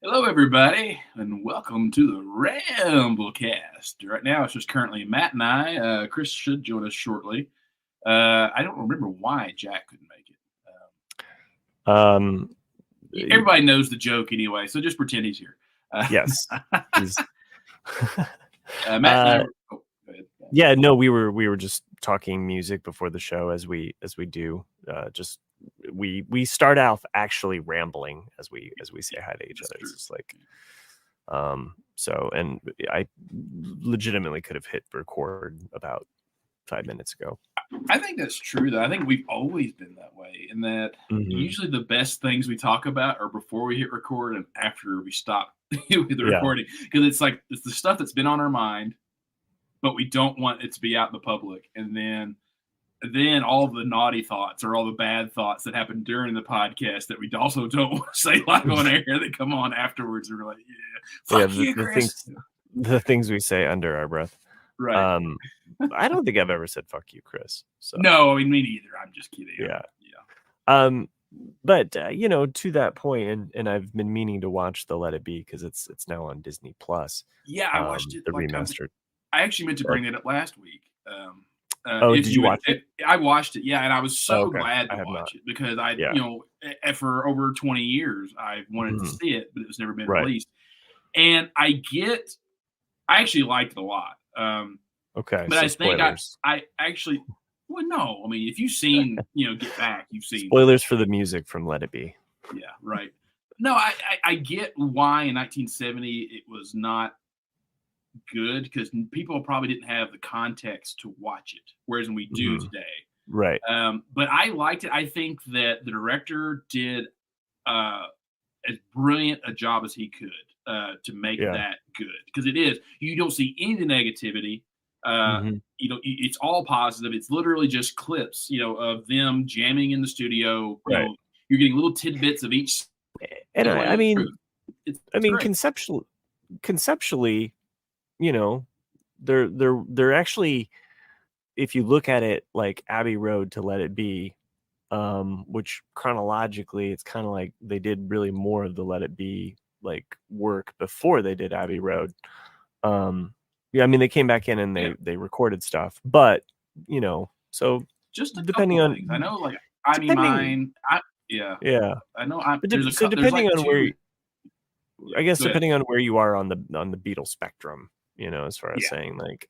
Hello, everybody, and welcome to the Ramblecast. Right now, it's just currently Matt and I. Chris should join us shortly. I don't remember why Jack couldn't make it. Everybody knows the joke anyway, so just pretend he's here. Yes. Matt and I. Go ahead. Yeah, no, we were just talking music before the show as we do. We start off actually rambling as we say hi to each other. It's just like, so, and I legitimately could have hit record about 5 minutes ago. I think that's true, though. I think we've always been that way, in that usually the best things we talk about are before we hit record and after we stop with the recording, because it's the stuff that's been on our mind, but we don't want it to be out in the public, and then all the naughty thoughts or all the bad thoughts that happen during the podcast that we also don't want to say live on air that come on afterwards, and we're like, fuck you, Chris. The things we say under our breath. Right. I don't think I've ever said "fuck you, Chris." So. No, I mean, me neither. I'm just kidding. Yeah. But to that point, and I've been meaning to watch the Let It Be because it's now on Disney Plus. Yeah, I watched it. The remastered. I actually meant to bring that up last week. Did you watch it? I watched it, yeah, and I was so glad to watch it because for over 20 years I wanted to see it, but it was never been released. And I actually liked it a lot. Okay, but so I think I actually, well, no, I mean, if you've seen, Get Back, you've seen spoilers for the music from Let It Be. Yeah, right. No, I get why in 1970 it was not good, because people probably didn't have the context to watch it, whereas we do today. Right. But I liked it. I think that the director did as brilliant a job as he could to make that good, because it is. You don't see any of the negativity. It's all positive. It's literally just clips, of them jamming in the studio. Right. You're getting little tidbits of each. And I mean, great. conceptually, they're actually, if you look at it like Abbey Road to Let It Be, which chronologically it's kind of like they did really more of the Let It Be like work before they did Abbey Road. I mean, they came back in and they recorded stuff, but so just depending on things. I know, like I Mean Mine. I know. So depending on where, I guess depending on where you are on the Beatles spectrum, as far as saying like,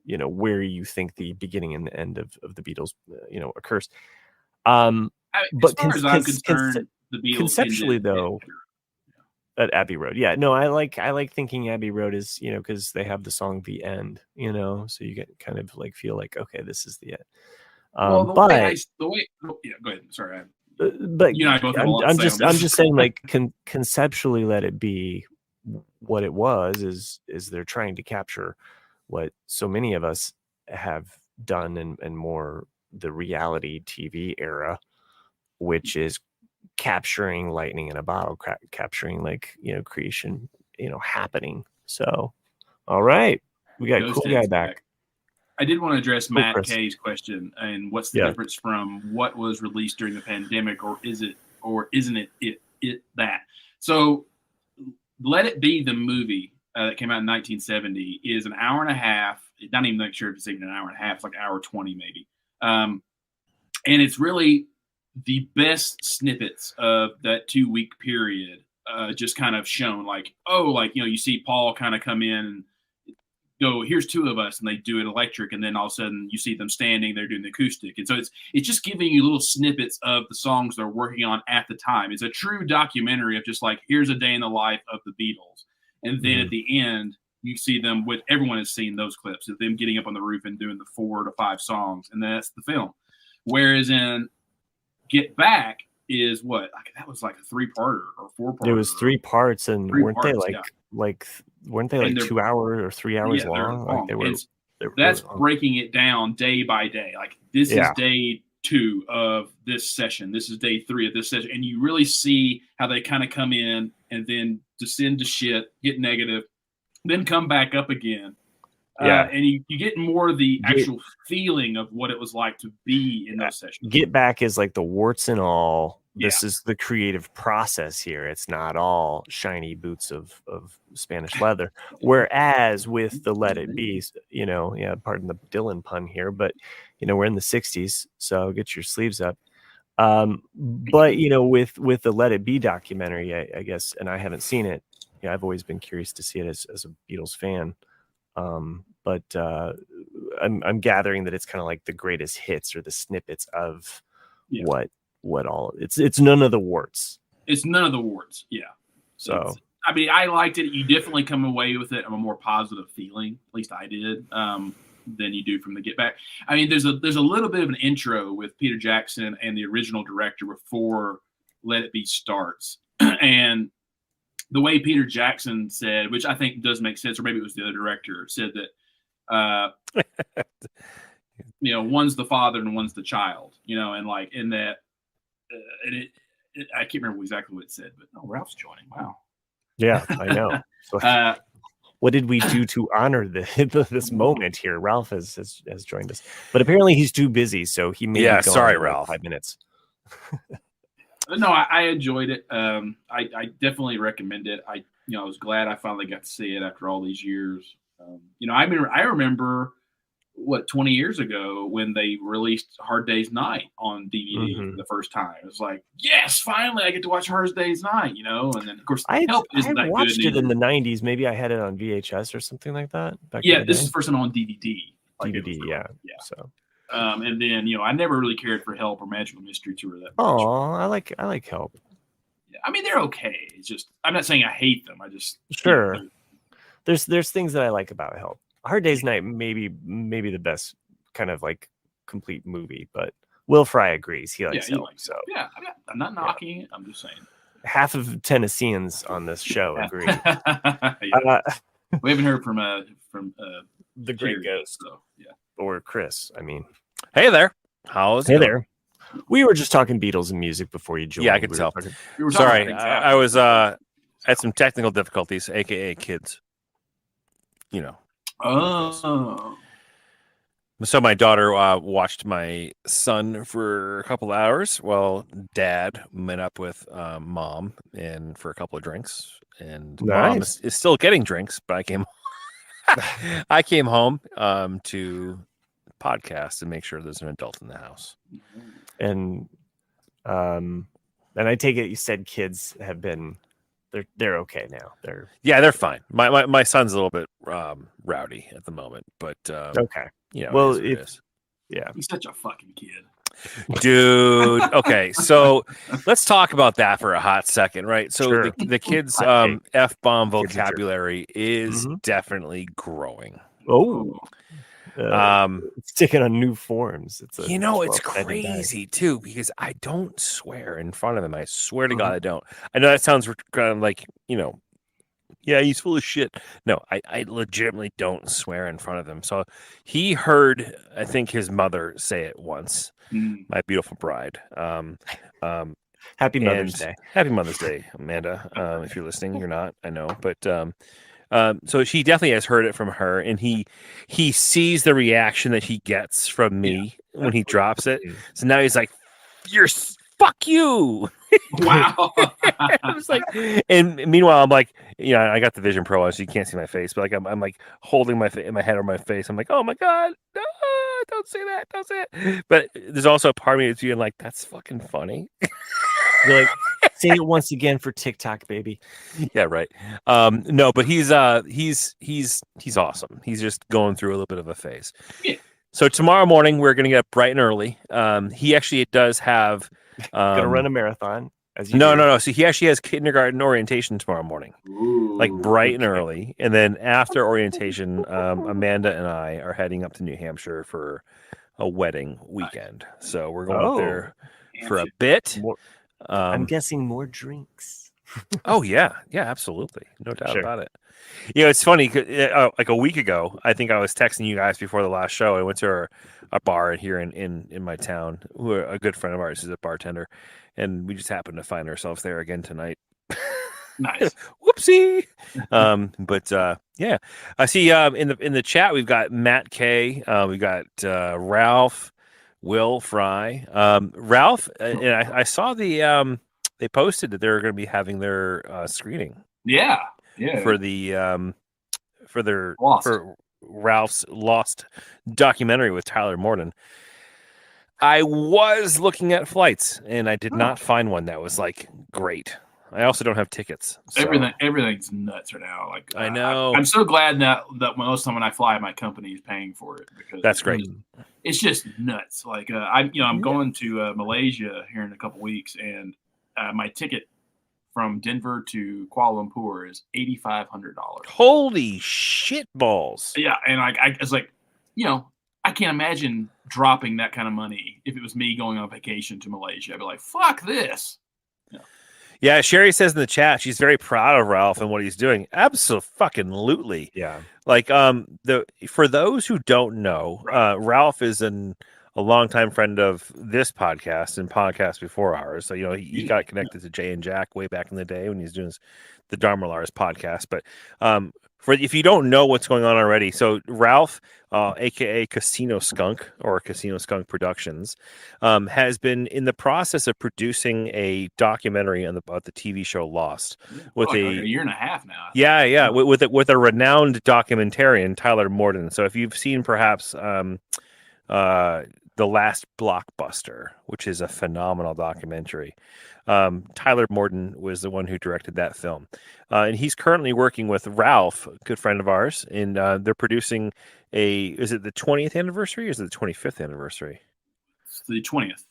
where you think the beginning and the end of the Beatles, occurs. But as far as I'm concerned, the Beatles conceptually though. At Abbey Road, I like thinking Abbey Road is, because they have the song "The End," so you get kind of like feel like, okay, this is the end. Go ahead. Sorry, but I'm just saying, like, conceptually, Let It Be, what it was is they're trying to capture what so many of us have done and more the reality TV era, which is capturing lightning in a bottle, capturing like creation happening. So all right, we got Cool Guy back. I did want to address Matt K's question, and what's the difference from what was released during the pandemic, or isn't it that? So Let It Be, the movie that came out in 1970, is an hour and a half. Not even sure if it's even an hour and a half. It's like hour 20 maybe, and it's really the best snippets of that 2-week period, just kind of shown, like, you see Paul kind of come in and go, here's two of us, and they do it electric, and then all of a sudden you see them standing there doing the acoustic. And so it's just giving you little snippets of the songs they're working on at the time. It's a true documentary of just like, here's a day in the life of the Beatles. And then at the end, you see them everyone has seen those clips of them getting up on the roof and doing the 4 to 5 songs, and that's the film. Whereas in Get Back is what? That was like a 3-parter or 4-parter. It was 3 parts, and weren't they like 2 hours or 3 hours long? Like they were. That's breaking it down day by day. Like, this is day 2 of this session. This is day 3 of this session, and you really see how they kind of come in and then descend to shit, get negative, then come back up again. And you get more of the actual feeling of what it was like to be in those sessions. Get Back is like the warts and all this is the creative process here. It's not all shiny boots of Spanish leather. Whereas with the Let It Be, pardon the Dylan pun here, but we're in the 60s, so get your sleeves up. But with the Let It Be documentary, I guess, and I haven't seen it. I've always been curious to see it as a Beatles fan. But I'm gathering that it's kind of like the greatest hits or the snippets of what all it's none of the warts. It's none of the warts. Yeah. So I liked it. You definitely come away with it of a more positive feeling. At least I did. Than you do from the Get Back. I mean, there's a little bit of an intro with Peter Jackson and the original director before Let It Be starts, and the way Peter Jackson said, which I think does make sense, or maybe it was the other director, said that one's the father and one's the child, and like in that. I can't remember exactly what it said, but Ralph's joining. Wow. Yeah, I know. So, what did we do to honor this moment here? Ralph has joined us, but apparently he's too busy, so he may. Yeah, sorry, Ralph. 5 minutes. No, I enjoyed it. I definitely recommend it. I was glad I finally got to see it after all these years. I remember 20 years ago when they released Hard Day's Night on DVD for the first time. It was like, yes, finally I get to watch Hard Day's Night, and then of course Help isn't that watched good it in the 90s. Maybe I had it on VHS or something like that. This is the first time on DVD. DVD, yeah. So and then I never really cared for Help or Magical Mystery Tour that much. Oh, I like Help. Yeah, I mean they're okay. It's just I'm not saying I hate them. I just sure. There's things that I like about Help. Hard Day's Night maybe the best kind of like complete movie, but Will Fry agrees. He likes Help. So yeah, I'm not knocking it. I'm just saying. Half of Tennesseans on this show agree. We haven't heard from the Great Ghost, so yeah, or Chris. I mean, hey there, how's it going? There? We were just talking Beatles and music before you joined. Yeah, I could tell. Sorry, I was had some technical difficulties, aka kids. Oh. So my daughter watched my son for a couple of hours while Dad met up with Mom and for a couple of drinks. And Mom is still getting drinks, but I came home to podcast and make sure there's an adult in the house. And I take it you said kids have been they're okay now. They're fine. My son's a little bit rowdy at the moment, but okay. Well, yeah, he's such a fucking kid, dude. Okay, so let's talk about that for a hot second, right? So sure. the kids' F-bomb vocabulary is definitely growing. Oh. It's taking on new forms. It's crazy too because I don't swear in front of him. I swear to God, I don't. I know that sounds kind of like yeah, he's full of shit. No, I legitimately don't swear in front of him. So he heard, I think, his mother say it once. My beautiful bride. Happy Mother's Day. Happy Mother's Day, Amanda. If you're listening, you're not. I know, but. So she definitely has heard it from her, and he sees the reaction that he gets from me when he drops it. So now he's like, fuck you. Wow. I was like, and meanwhile, I'm like, I got the Vision Pro, so you can't see my face, but like I'm like holding my head on my face. I'm like, oh my God, no, don't say that, don't say it. But there's also a part of me that's being like, that's fucking funny. You're like, say it once again for TikTok, baby. Yeah, right. No, but he's awesome. He's just going through a little bit of a phase. Yeah. So tomorrow morning we're gonna get up bright and early. He actually does have gonna run a marathon. No. So he actually has kindergarten orientation tomorrow morning. Ooh, like bright and early, and then after orientation, Amanda and I are heading up to New Hampshire for a wedding weekend. So we're going up there for a bit. I'm guessing more drinks. Oh yeah, absolutely, no doubt about it. It's funny. Like a week ago, I think I was texting you guys before the last show. I went to a bar here in my town. Who a good friend of ours is a bartender, and we just happened to find ourselves there again tonight. Nice. Whoopsie. But yeah, I see in the chat we've got Matt K. We got Ralph. Will Fry, Ralph, and I saw the they posted that they're going to be having their screening. Yeah. For the Lost. for Ralph's Lost documentary with Tyler Morden. I was looking at flights and I did not find one that was like great. I also don't have tickets. So. Everything's nuts right now. Like I know. I'm so glad that most of the time when I fly, my company is paying for it because that's great. It's just nuts. Like I'm going to Malaysia here in a couple weeks, and my ticket from Denver to Kuala Lumpur is $8,500. Holy shit balls! Yeah, and I was like, I can't imagine dropping that kind of money if it was me going on vacation to Malaysia. I'd be like, fuck this. Yeah, Sherry says in the chat she's very proud of Ralph and what he's doing. Absolutely. Yeah. Like for those who don't know, Ralph is a longtime friend of this podcast and podcasts before ours. So he got connected to Jay and Jack way back in the day when he was doing the Dharma Lars podcast. But if you don't know what's going on already, so Ralph, aka Casino Skunk or Casino Skunk Productions, has been in the process of producing a documentary about the TV show Lost with like a year and a half now. Yeah, with a renowned documentarian, Tyler Morden. So if you've seen perhaps The Last Blockbuster, which is a phenomenal documentary. Tyler Morden was the one who directed that film. And he's currently working with Ralph, a good friend of ours, and they're producing is it the 20th anniversary or is it the 25th anniversary? It's the 20th.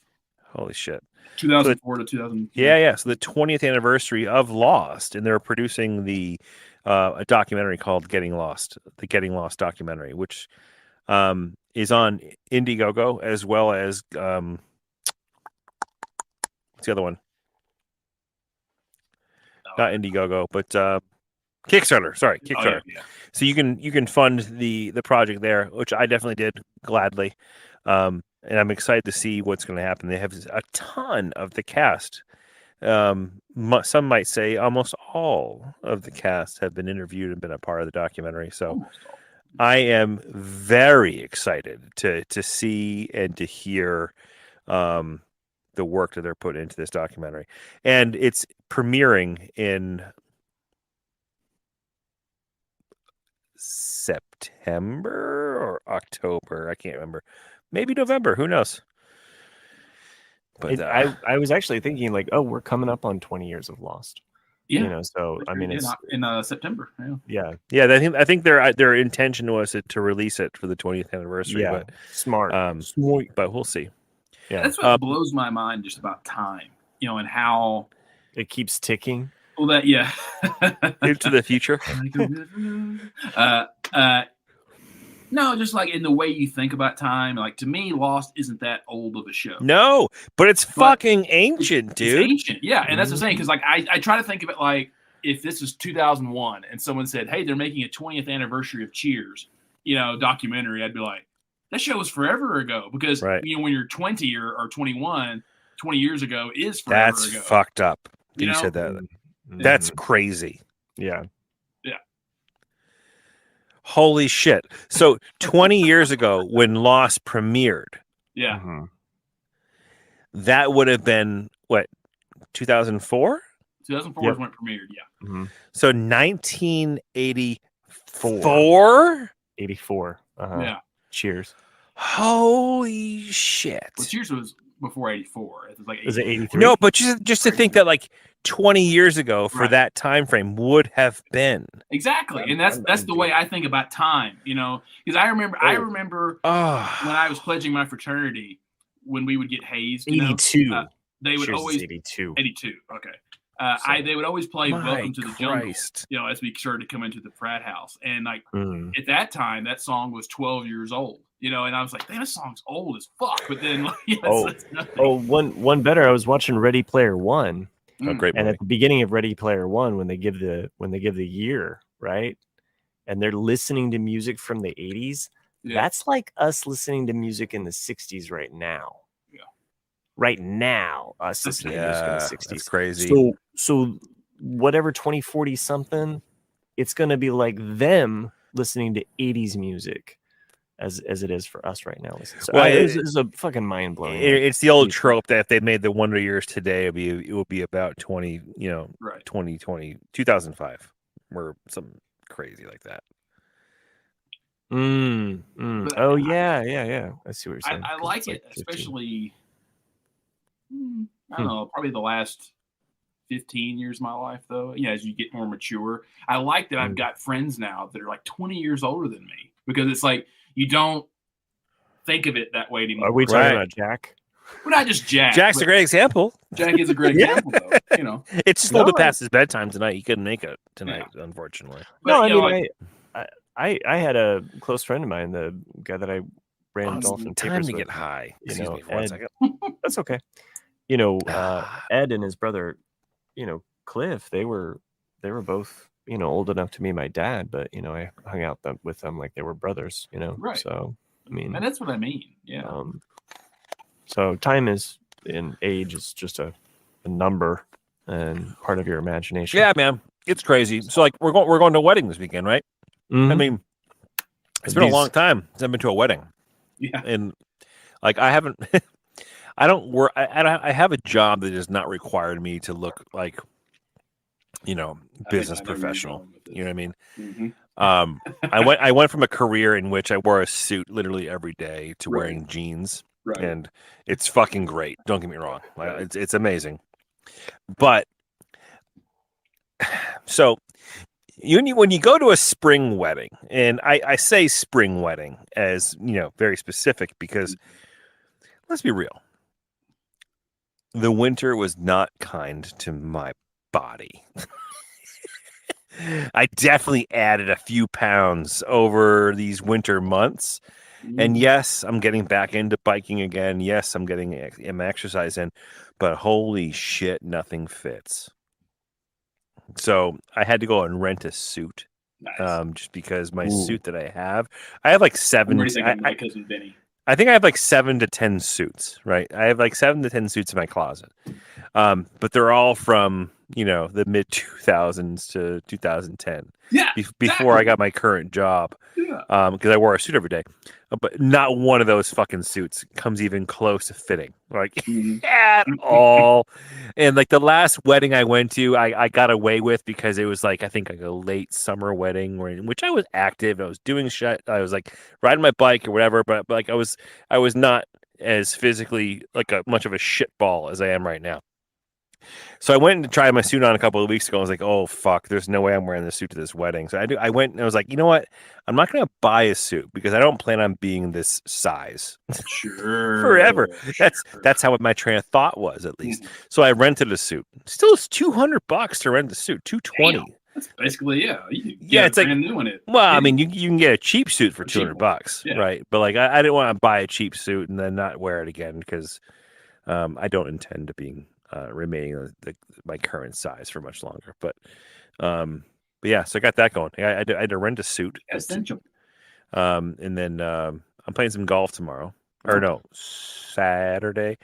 Holy shit. 2004 to 2000. Yeah. So the 20th anniversary of Lost, and they're producing a documentary called Getting Lost, the Getting Lost documentary, which is on Indiegogo as well as what's the other one? Not Indiegogo, but Kickstarter. Sorry, Kickstarter. Yeah. So you can fund the project there, which I definitely did gladly, and I'm excited to see what's going to happen. They have a ton of the cast. Some might say almost all of the cast have been interviewed and been a part of the documentary. So I am very excited to see and to hear the work that they're putting into this documentary. And it's premiering in September or October. I can't remember. Maybe November. Who knows? But I was actually thinking like, oh, we're coming up on 20 years of Lost. Yeah. So I mean, it's in September. Yeah. I think their intention was to release it for the 20th anniversary. Yeah, but smart. But we'll see. Yeah, that's what blows my mind just about time, and how it keeps ticking. Well, into the future. No, just like in the way you think about time. Like to me, Lost isn't that old of a show. No, but it's fucking ancient, dude. It's ancient, yeah, and that's the thing. Because like I try to think of it like if this is 2001 and someone said, "Hey, they're making a 20th anniversary of Cheers," documentary, I'd be like, that show was forever ago. Because when you're 20 or 21, 20 years ago is forever ago. That's fucked up. You said that. Mm-hmm. That's crazy. Yeah. Holy shit. So 20 years ago when Lost premiered. Yeah. Mm-hmm. That would have been what, 2004? 2004 is when it premiered, yeah. Mm-hmm. So 1984? 84. Uh-huh. Yeah. Cheers. Holy shit. Well, Cheers was before 84. It was like 83. Was it 83? No, but just to think that like 20 years ago for that time frame would have been. Exactly. And that's the way I think about time, because I remember when I was pledging my fraternity when we would get hazed, 82. They would Cheers always 82. Okay. They would always play Welcome to the Jungle, as we started to come into the frat house. And like at that time, that song was 12 years old, and I was like, damn, this song's old as fuck. But then one better. I was watching Ready Player One. Oh, great movie. And at the beginning of Ready Player One, when they give the year, right? And they're listening to music from the 80s, that's like us listening to music in the 60s right now. Yeah. Right now, us listening to music in the 60s. That's crazy. So whatever 2040 something, it's gonna be like them listening to 80s music as it is for us right now. So well, it's a fucking mind blowing. It's the old trope that if they made the Wonder Years today, it would be about 2005 or something crazy like that. Oh yeah. I see what you're saying. I like it, especially. I don't know, probably the last 15 years of my life, though. As you get more mature, I like that I've got friends now that are like 20 years older than me, because it's like you don't think of it that way anymore. Are we talking about Jack? Well, not just Jack. Jack's a great example. Jack is a great example, though. It's just a little bit past his bedtime tonight. He couldn't make it tonight, unfortunately. But, no, I had a close friend of mine, the guy that I ran Dolphin Papers with. Get high. Excuse me for 1 second. That's okay. Ed and his brother, Cliff, they were both, old enough to be my dad, but I hung out with them like they were brothers, Right. So and that's what I mean. Yeah. So time in age is just a number and part of your imagination. Yeah, man, it's crazy. So like we're going to a wedding this weekend, right? Mm-hmm. I mean, it's been a long time since I've been to a wedding. Yeah. And like I haven't. I don't work. I have a job that does not require me to look like, business professional. You know what I mean? Mm-hmm. I went from a career in which I wore a suit literally every day to wearing jeans, and it's fucking great. Don't get me wrong. It's amazing. But so when you go to a spring wedding, and I say spring wedding as very specific because let's be real. The winter was not kind to my body. I definitely added a few pounds over these winter months. And yes, I'm getting back into biking again. Yes, I'm getting exercise in. But holy shit, nothing fits. So I had to go and rent a suit. Nice. Just because my suit that I have like 7. My cousin Benny. I think I have like 7 to 10 suits, right? I have like 7 to 10 suits in my closet. But they're all from, the mid 2000s to 2010. Yeah. Before I got my current job. Yeah. Because I wore a suit every day. But not one of those fucking suits comes even close to fitting. Like at all. And like the last wedding I went to, I got away with because it was like I think like a late summer wedding in which I was active. I was doing shit. I was like riding my bike or whatever, but like I was not as physically like much of a shit ball as I am right now. So I went and tried my suit on a couple of weeks ago. I was like, oh, fuck, there's no way I'm wearing this suit to this wedding. So I went and I was like, you know what? I'm not going to buy a suit because I don't plan on being this size forever. That's how my train of thought was, at least. So I rented a suit. Still, it's $200 to rent a suit. $220. Damn. That's basically, it's like new in it. Well, I mean, you can get a cheap suit for $200, right? But like, I didn't want to buy a cheap suit and then not wear it again because I don't intend to being remaining my current size for much longer. But yeah, so I got that going. I had to rent a suit. Essential. And then I'm playing some golf tomorrow, or no, Saturday,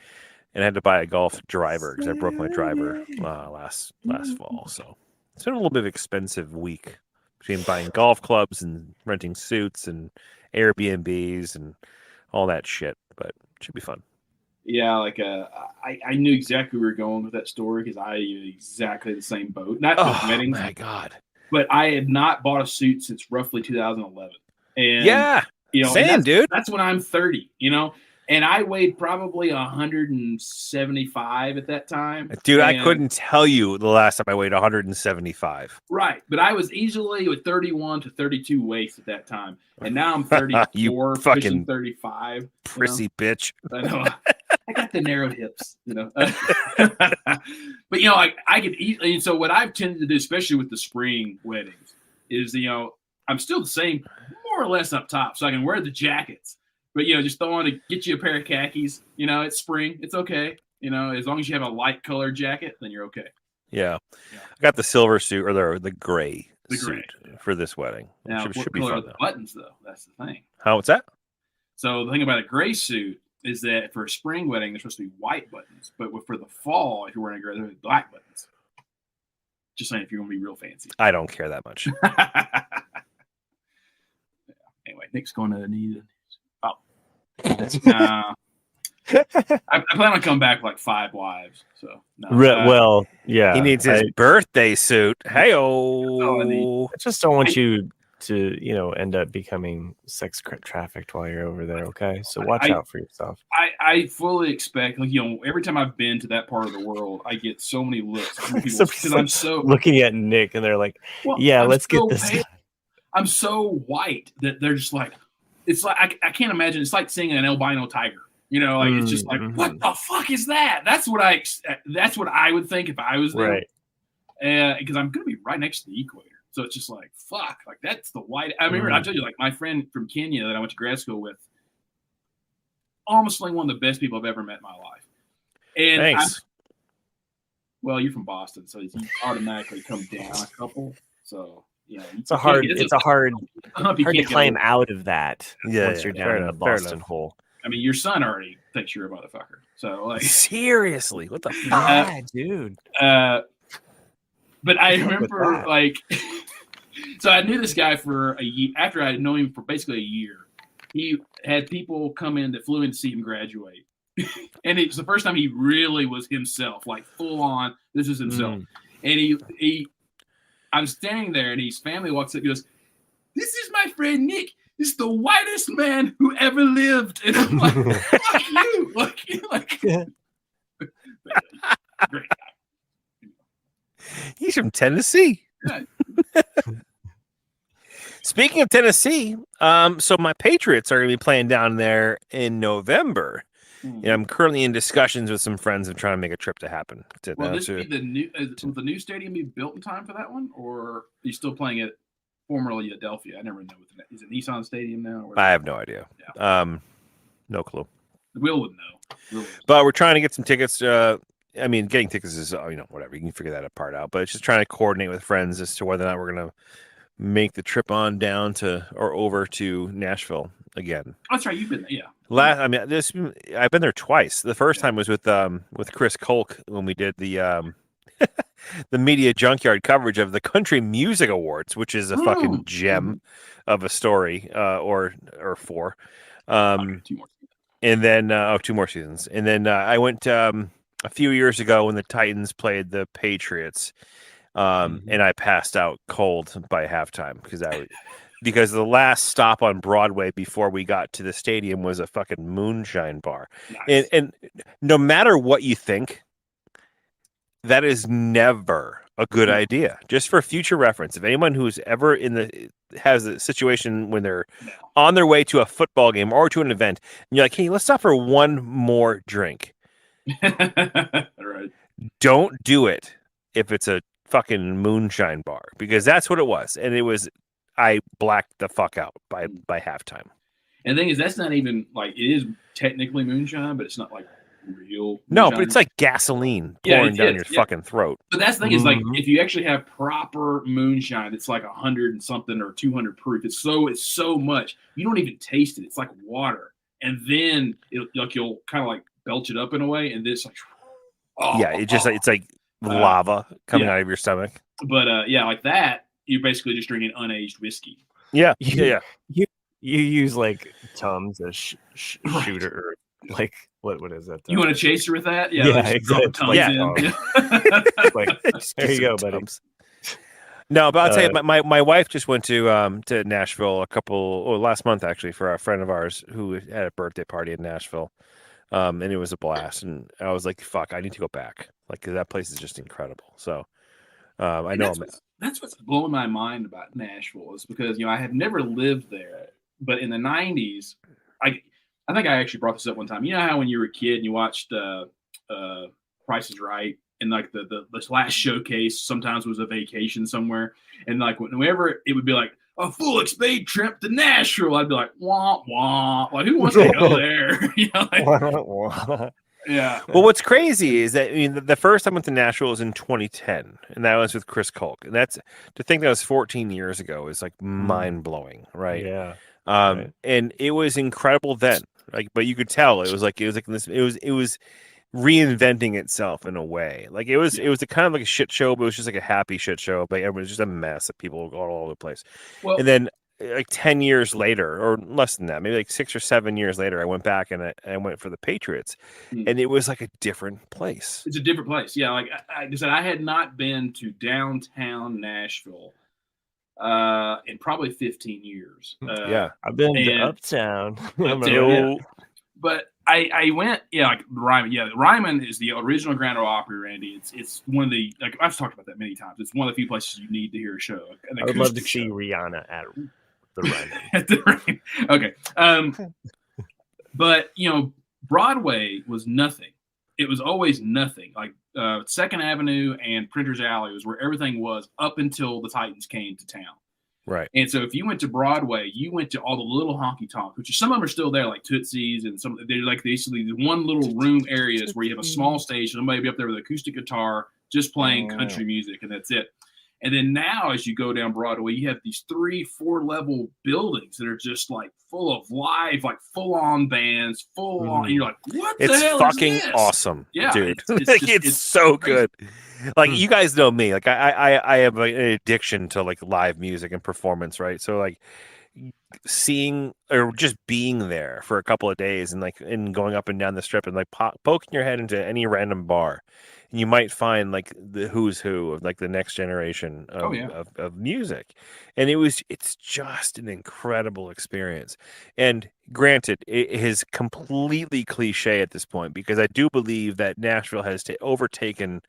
and I had to buy a golf driver because I broke my driver last fall. So it's been a little bit of an expensive week between buying golf clubs and renting suits and Airbnbs and all that shit. But it should be fun. Yeah, like I knew exactly where we were going with that story because I had exactly the same boat. Not with weddings. Oh my god! But I had not bought a suit since roughly 2011. And yeah, same, dude. That's when I'm 30. And I weighed probably 175 at that time. Dude, I couldn't tell you the last time I weighed 175. Right. But I was easily with 31 to 32 waist at that time. And now I'm 34, you fucking 35. Prissy bitch. I know. I got the narrow hips, But, I could easily. And so what I've tended to do, especially with the spring weddings, is, I'm still the same, more or less up top. So I can wear the jackets. But, just throw on get you a pair of khakis. It's spring. It's okay. As long as you have a light colored jacket, then you're okay. Yeah. I got the silver suit or the gray suit for this wedding. Now, should be fun, the buttons, though? That's the thing. What's that? So the thing about a gray suit is that for a spring wedding, they're supposed to be white buttons. But for the fall, if you're wearing a gray, they're black buttons. Just saying, if you're going to be real fancy. I don't care that much. Anyway, Nick's going to need Nah. I plan on coming back with like 5 wives. So well, yeah. He needs his birthday suit. Hey-o. I just don't want you to, end up becoming sex trafficked while you're over there. Okay, so watch out for yourself. I fully expect, like, every time I've been to that part of the world, I get so many looks from people because I'm so looking at Nick, and they're like, "Yeah, let's get this guy." I'm so white that they're just like, it's like I can't imagine. It's like seeing an albino tiger. It's just like, what the fuck is that? That's what I would think if I was there, right? Because I'm gonna be right next to the equator. So it's just like, fuck, like that's the white. I remember I told you, like, my friend from Kenya that I went to grad school with, honestly, one of the best people I've ever met in my life. And thanks. Well, you're from Boston, so you automatically come down a couple. So it's hard to climb out of that once you're down in the Boston hole. I mean, your son already thinks you're a motherfucker. So, like, seriously, what the fuck, yeah, dude? But I remember, like, so I knew this guy for a year. After I had known him for basically a year, he had people come in that flew in to see him graduate. And it was the first time he really was himself, like full on. This is himself. And I'm standing there, and his family walks up and goes, "This is my friend Nick. This is the whitest man who ever lived." And I'm like, fuck you. Like, great guy. He's from Tennessee. Speaking of Tennessee, so my Patriots are going to be playing down there in November. And I'm currently in discussions with some friends and trying to make a trip to happen. Will this be will the new stadium be built in time for that one, or are you still playing at formerly Adelphia? I never know. Is it Nissan Stadium now? I have no idea. Yeah. No clue. Will would know. But we're trying to get some tickets. I mean, getting tickets is, whatever. You can figure that part out. But it's just trying to coordinate with friends as to whether or not we're going to make the trip on down to or over to Nashville again. That's right. You've been there, yeah. I've been there twice. The first time was with Chris Kolk when we did the the media junkyard coverage of the Country Music Awards, which is a fucking gem of a story, or four. 2 more seasons. And then 2 more seasons. And then I went a few years ago when the Titans played the Patriots, and I passed out cold by halftime because the last stop on Broadway before we got to the stadium was a fucking moonshine bar. Nice. And no matter what you think, that is never a good idea. Just for future reference, if anyone who's ever has a situation when they're on their way to a football game or to an event, and you're like, "Hey, let's stop for one more drink." Right. Don't do it if it's a fucking moonshine bar, because that's what it was, and I blacked the fuck out by halftime. And the thing is, that's not even like, it is technically moonshine, but it's not like real moonshine. No, but it's like gasoline pouring down your fucking throat. But that's the thing is, like, if you actually have proper moonshine, it's like 100 and something or 200 proof. It's so much you don't even taste it. It's like water, and then you'll kind of like belch it up in a way, and it's like, it's like lava coming out of your stomach. But like that, you're basically just drinking unaged whiskey. Yeah. You use like Tums as shooter, like what is that? You want to chase her with that? Yeah, like exactly. Like, there you go, buddy. Tums. No, but I'll tell you, my wife just went to Nashville last month actually for a friend of ours who had a birthday party in Nashville. And it was a blast, and I was like, "Fuck, I need to go back!" Like, 'cause that place is just incredible. So, I know that's what's blowing my mind about Nashville is because I have never lived there, but in the '90s, I think I actually brought this up one time. You know how when you were a kid and you watched Price is Right, and like the last showcase sometimes was a vacation somewhere, and like whenever it would be like a full expade trip to Nashville, I'd be like, wah, wah. Like, who wants to go there? Yeah. Well, what's crazy is that the first time I went to Nashville was in 2010, and that was with Chris Kolk. And that's to think that was 14 years ago is like mind blowing, right? Yeah. And it was incredible then. Like, but you could tell it was reinventing itself in a way. Like it was a kind of like a shit show, but it was just like a happy shit show. But everyone was just a mess of people going all over the place. Well, and then like 10 years later, or less than that, maybe like 6 or 7 years later, I went back and I went for the Patriots, and it was like a different place. It's a different place. Yeah, like I said, I had not been to downtown Nashville in probably 15 years. I've been to Uptown. But I went, like Ryman. Yeah, Ryman is the original Grand Ole Opry, Randy. It's one of the, like I've talked about that many times. It's one of the few places you need to hear a show. I would love to see Rihanna at the Ryman. At the Ryman. Okay. But Broadway was nothing. It was always nothing. Like Second Avenue and Printer's Alley was where everything was up until the Titans came to town. Right. And so if you went to Broadway, you went to all the little honky tonks, which some of them are still there, like Tootsie's, and some they're like basically the one little room areas where you have a small stage, somebody will be up there with an acoustic guitar just playing country music, and that's it. And then now, as you go down Broadway, you have these 3-4 level buildings that are just like full of live, like full on bands, full on. And you're like, what the hell fucking is this? Awesome, yeah, dude. It's so crazy. Good. Like you guys know me. Like I have like an addiction to like live music and performance, right? So like seeing or just being there for a couple of days and going up and down the strip and like poking your head into any random bar. And you might find like the who's who of like the next generation of music. And it's just an incredible experience. And granted, it is completely cliche at this point, because I do believe that Nashville has overtaken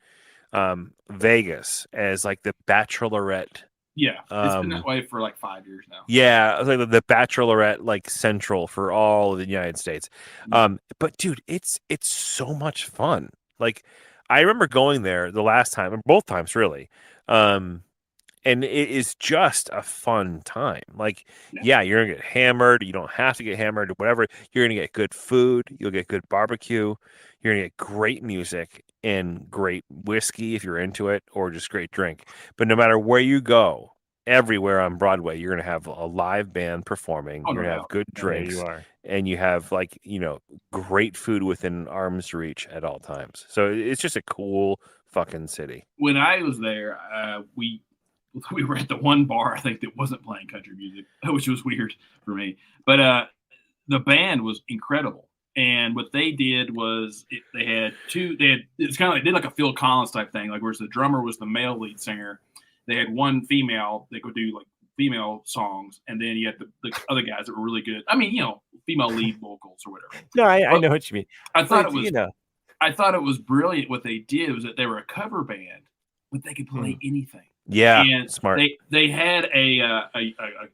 Vegas as like the Bachelorette. Yeah, it's been that way for like 5 years now. Yeah, like the Bachelorette, like central for all of the United States. But dude, it's so much fun. Like I remember going there the last time, or both times really, and it is just a fun time. Like, you're gonna get hammered. You don't have to get hammered, or whatever. You're gonna get good food. You'll get good barbecue. You're gonna get great music and great whiskey if you're into it, or just great drink. But no matter where you go, everywhere on Broadway, you're gonna have a live band performing. You're gonna have good drinks, and you have like great food within arm's reach at all times. So it's just a cool fucking city. When I was there, we were at the one bar I think that wasn't playing country music, which was weird for me. But the band was incredible. And what they did was it's kind of like did like a Phil Collins type thing, like whereas the drummer was the male lead singer. They had one female that could do like female songs, and then you had the other guys that were really good. I mean, female lead vocals or whatever. No, I know what you mean. I thought it was brilliant. What they did was that they were a cover band, but they could play anything. Yeah, and smart. They had a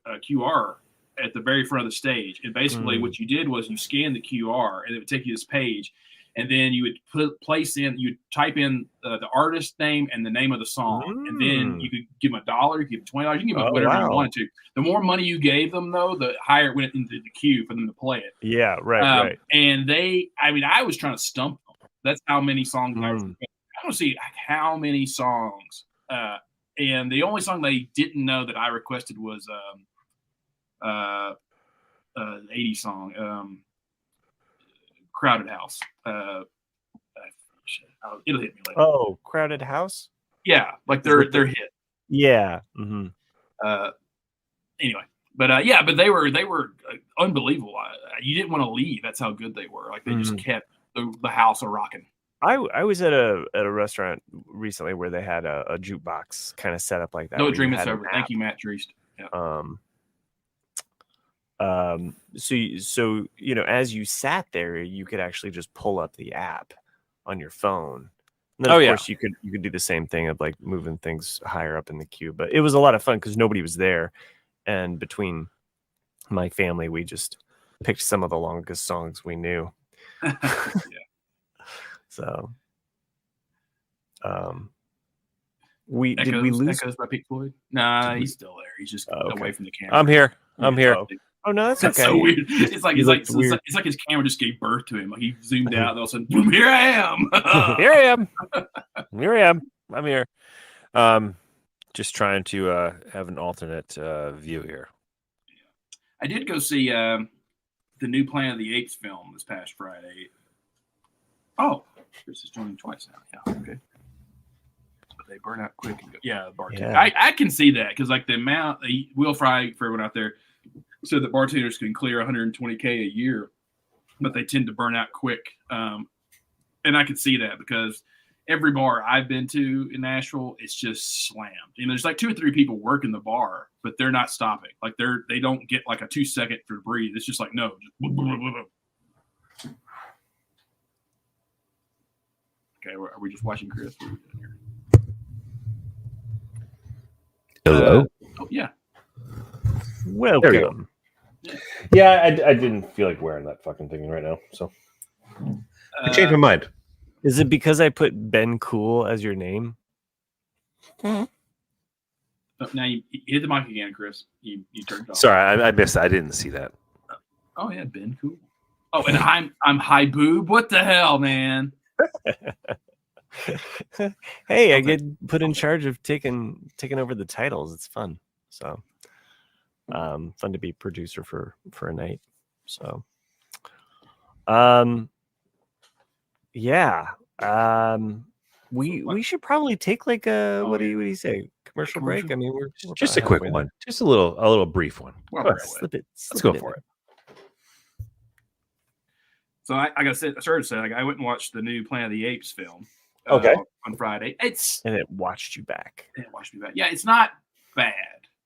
QR at the very front of the stage, and basically what you did was you scanned the QR, and it would take you to this page. And then you would you'd type in the artist name and the name of the song. And then you could give them $1, you could give them $20, you can give them whatever you wanted to. The more money you gave them, though, the higher it went into the queue for them to play it. Yeah, right. And I was trying to stump them. That's how many songs I don't see how many songs. And the only song they didn't know that I requested was the 80s song. Crowded House. It'll hit me later. Oh, Crowded House? Yeah, like their hit. Yeah. Anyway, but they were unbelievable. You didn't want to leave. That's how good they were. Like they just kept the house a rocking. I was at a restaurant recently where they had a jukebox kind of set up like that. No Dream It's Over. Thank you, Matt Treist. Yeah. So as you sat there, you could actually just pull up the app on your phone. And then of course you could do the same thing of like moving things higher up in the queue. But it was a lot of fun because nobody was there, and between my family, we just picked some of the longest songs we knew. So, did we lose Echoes by Pink Floyd? Nah, he's still there. He's just away from the camera. I'm here. Oh no, that's okay. So weird. It's like his camera just gave birth to him. Like he zoomed out, and all of a sudden, boom! Here I am. Here I am. I'm here. Just trying to have an alternate view here. I did go see the new Planet of the Apes film this past Friday. Oh, Chris is joining twice now. Yeah, okay. But they burn out quick and go. Yeah, the bartender. Yeah. I can see that because like the amount Will Fry, for everyone out there, said that bartenders can clear $120K a year, but they tend to burn out quick. And I could see that because every bar I've been to in Nashville, it's just slammed. And there's like 2 or 3 people working the bar, but they're not stopping. Like they don't get like a 2-second to breathe. It's just like, no. Just blah, blah, blah, blah. Okay, are we just watching Chris? What are we doing here? Hello. Oh yeah. Welcome. Yeah, I didn't feel like wearing that fucking thing right now, so I changed my mind. Is it because I put Ben Cool as your name? Now you hit the mic again, Chris. You turned it off. Sorry, I missed that. I didn't see that. Oh yeah, Ben Cool. Oh, and I'm High Boob. What the hell, man? Hey, I get put in charge of taking over the titles. It's fun. So fun to be producer for a night. So yeah. We should probably take like a what do you say? Commercial break? I mean, we're just a quick one. Just a little brief one. Let's go for it. So I got to say, I went and watched the new Planet of the Apes film. Okay. On Friday. And it watched you back. Yeah, it's not bad.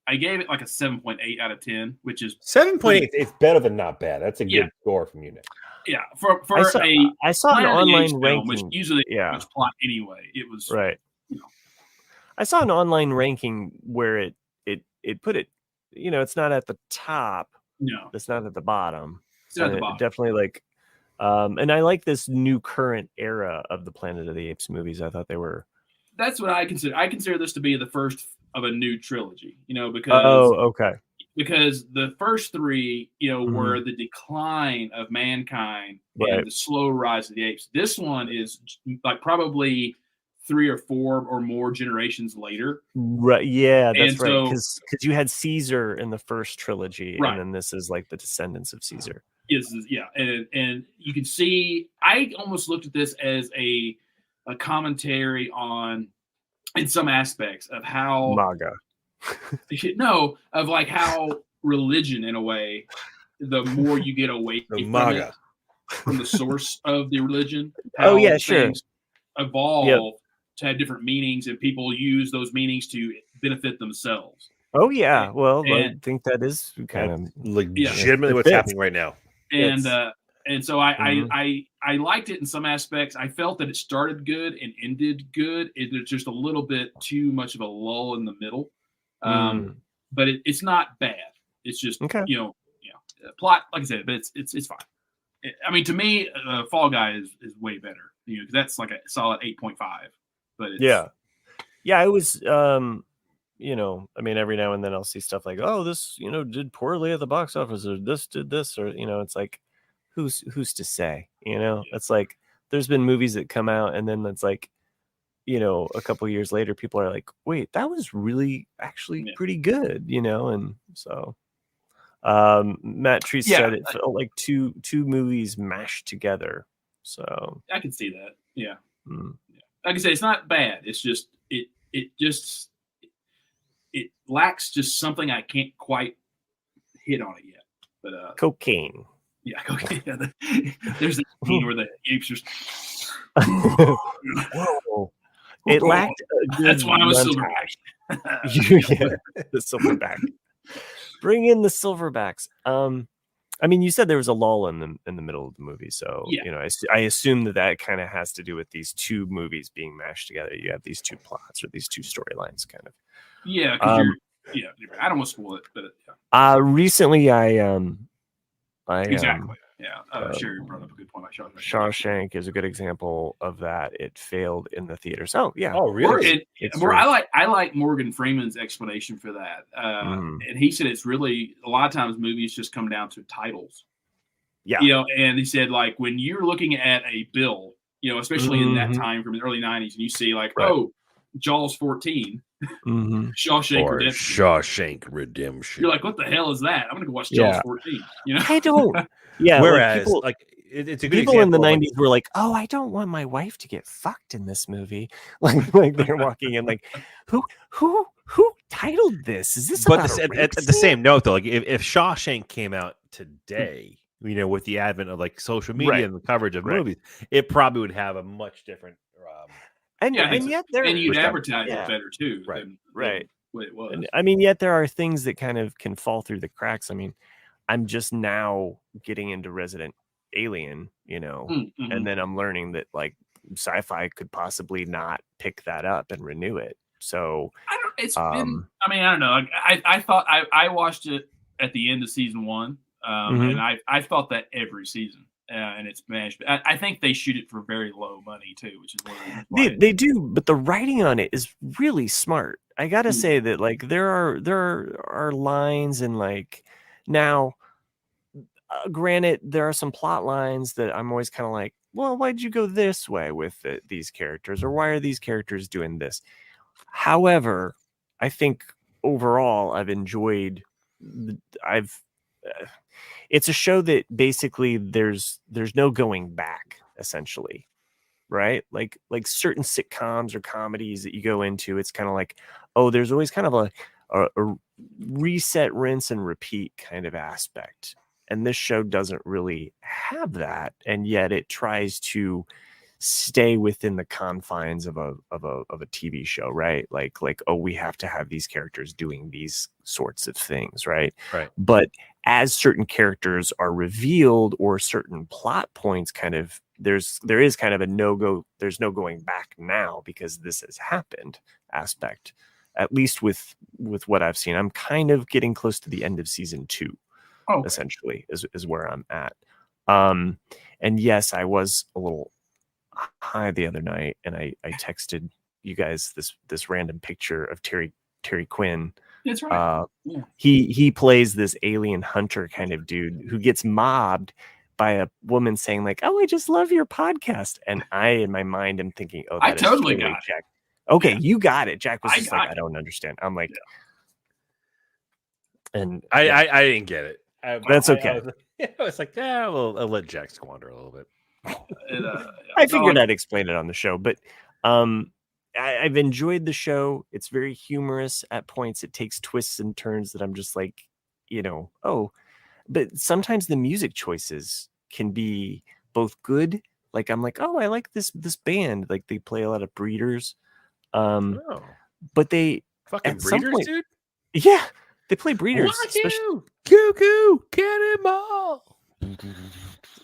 I gave it like a 7.8 out of 10, which is 7.8. It's better than not bad. That's a good score from you, Nick. Yeah, I saw an online ranking, which usually much plot anyway. It was right. I saw an online ranking where it put it. It's not at the top. No, it's not at the bottom. It's not at the bottom. Definitely like. And I like this new current era of the Planet of the Apes movies. I thought they were. That's what I consider. I consider this to be the first of a new trilogy. Because because the first 3, were the decline of mankind and the slow rise of the apes. This one is like probably 3 or 4 or more generations later. Right. Yeah, that's right. Because you had Caesar in the first trilogy, right. And then this is like the descendants of Caesar. Yeah, and you can see. I almost looked at this as a commentary on, in some aspects, of how MAGA. No, of like how religion, in a way, the more you get away from the source of the religion. Oh yeah, sure. Evolve to have different meanings, and people use those meanings to benefit themselves. Oh yeah, well, I think that is kind of legitimately what's happening right now. And so I liked it in some aspects. I felt that it started good and ended good. There's just a little bit too much of a lull in the middle. But it's not bad. It's just plot, like I said, but it's fine. I mean, to me, Fall Guy is way better. Because that's like a solid 8.5. But yeah, it was. I mean, every now and then I'll see stuff like, oh, this, did poorly at the box office, or this did this, or, it's like, who's to say, It's like, there's been movies that come out and then it's like, a couple years later, people are like, wait, that was really actually pretty good, and so, Matt Treese said it felt like two movies mashed together. So I can see that. Yeah. Like I say, it's not bad. It's just, it lacks just something I can't quite hit on it yet. But cocaine. Yeah, cocaine. There's the scene where the apes just. Whoa! It lacked. That's why I'm a silverback. The silverback. Bring in the silverbacks. I mean, you said there was a lull in the middle of the movie, so I assume that kind of has to do with these 2 movies being mashed together. You have these 2 plots or these 2 storylines, kind of. Yeah, because I don't want to spoil it, but recently I exactly. Sure, you brought up a good point about Shawshank. Shawshank is a good example of that. It failed in the theaters. Oh yeah. Oh really? I like Morgan Freeman's explanation for that. And he said it's really a lot of times movies just come down to titles. Yeah. And he said like when you're looking at a bill, especially in that time from the early 90s, and you see like, Jaws 14. Shawshank Redemption. You're like, what the hell is that? I'm gonna go watch Jaws 14. I don't. Yeah. Whereas, like it's a good people example. In the 90s were like, oh, I don't want my wife to get fucked in this movie. Like they're walking in, like, who titled this? Is this but about at the same note, though, like if Shawshank came out today, with the advent of like social media and the coverage of movies, it probably would have a much different. And you'd advertise it better too. Right. Than what it was. And, I mean, yet there are things that kind of can fall through the cracks. I mean, I'm just now getting into Resident Alien, and then I'm learning that like sci-fi could possibly not pick that up and renew it. So I don't know. I thought I watched it at the end of season 1, and I thought that every season. And it's managed. I think they shoot it for very low money too, which is one they do. But the writing on it is really smart. I gotta say that like there are lines and like now. Granted, there are some plot lines that I'm always kind of like, well, why'd you go this way with these characters, or why are these characters doing this? However, I think overall I've enjoyed. It's a show that basically there's no going back, essentially, right? Like certain sitcoms or comedies that you go into, it's kind of like, oh, there's always kind of a reset, rinse, and repeat kind of aspect. And this show doesn't really have that, and yet it tries to stay within the confines of a TV show, right? Like, oh, we have to have these characters doing these sorts of things, right? Right. But as certain characters are revealed or certain plot points kind of there is kind of a no-go, there's no going back now because this has happened aspect, at least with what I've seen. I'm kind of getting close to the end of season 2. Essentially is where I'm at. And yes, I was a little high the other night, and I texted you guys this random picture of Terry Quinn. That's right. He plays this alien hunter kind of dude who gets mobbed by a woman saying like, "Oh, I just love your podcast," and I in my mind am thinking, "Oh, I totally got Jack." Okay, you got it. Jack was just like, "I don't understand." I'm like, and I didn't get it. That's okay. I was like, yeah, I'll let Jack squander a little bit. I figured I'd explain it on the show, but I've enjoyed the show. It's very humorous at points. It takes twists and turns that I'm just like, but sometimes the music choices can be both good. Like I'm like, oh, I like this band. Like they play a lot of Breeders. But they fucking Breeders, dude. Yeah. They play Breeders. Cuckoo, cannonball.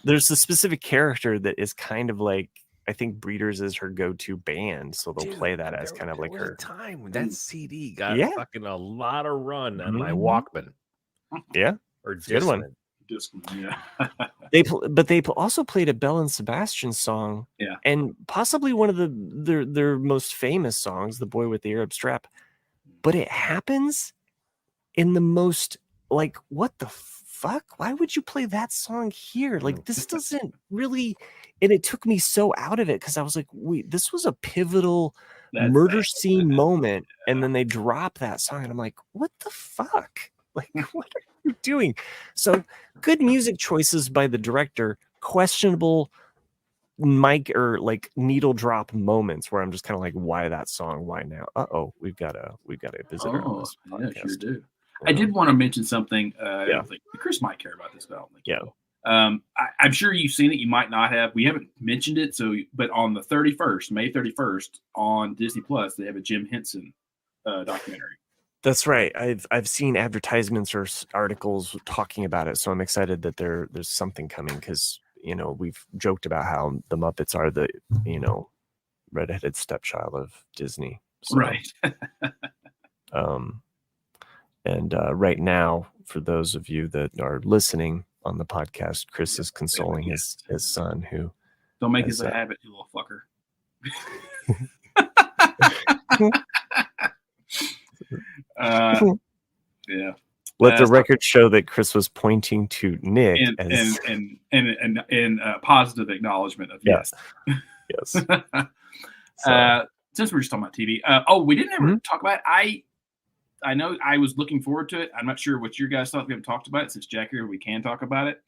There's a specific character that is kind of like, I think Breeders is her go-to band, so they'll play that as kind of like her time when that CD got fucking a lot of run on my Mm-hmm. Walkman. Yeah, or good one. They also played a Belle and Sebastian song, and possibly one of their most famous songs, "The Boy with the Arab Strap." But it happens in the most like, what the fuck? Why would you play that song here? Like, this doesn't really. And it took me so out of it because I was like, wait, this was a pivotal murder scene moment, and then they drop that song, and I'm like, what the fuck? Like, what are you doing? So, good music choices by the director, questionable mic or like needle drop moments where I'm just kind of like, why that song? Why now? We've got a visitor on this podcast. Yeah, sure do. I did want to mention something. Like Chris might care about this, but I don't think so. I'm sure you've seen it. You might not have. We haven't mentioned it. But on the 31st, May 31st, on Disney Plus, they have a Jim Henson documentary. That's right. I've seen advertisements or articles talking about it, so I'm excited that there's something coming because we've joked about how the Muppets are the redheaded stepchild of Disney. So, right. And right now, for those of you that are listening on the podcast, Chris is consoling his son who don't make this a habit, you little fucker. Yeah. Let the record show that Chris was pointing to Nick and positive acknowledgement of yes. Yes. Since we're just talking about TV, we didn't ever talk about it. I know I was looking forward to it. I'm not sure what your guys thought. We haven't talked about it since Jack here. We can talk about it.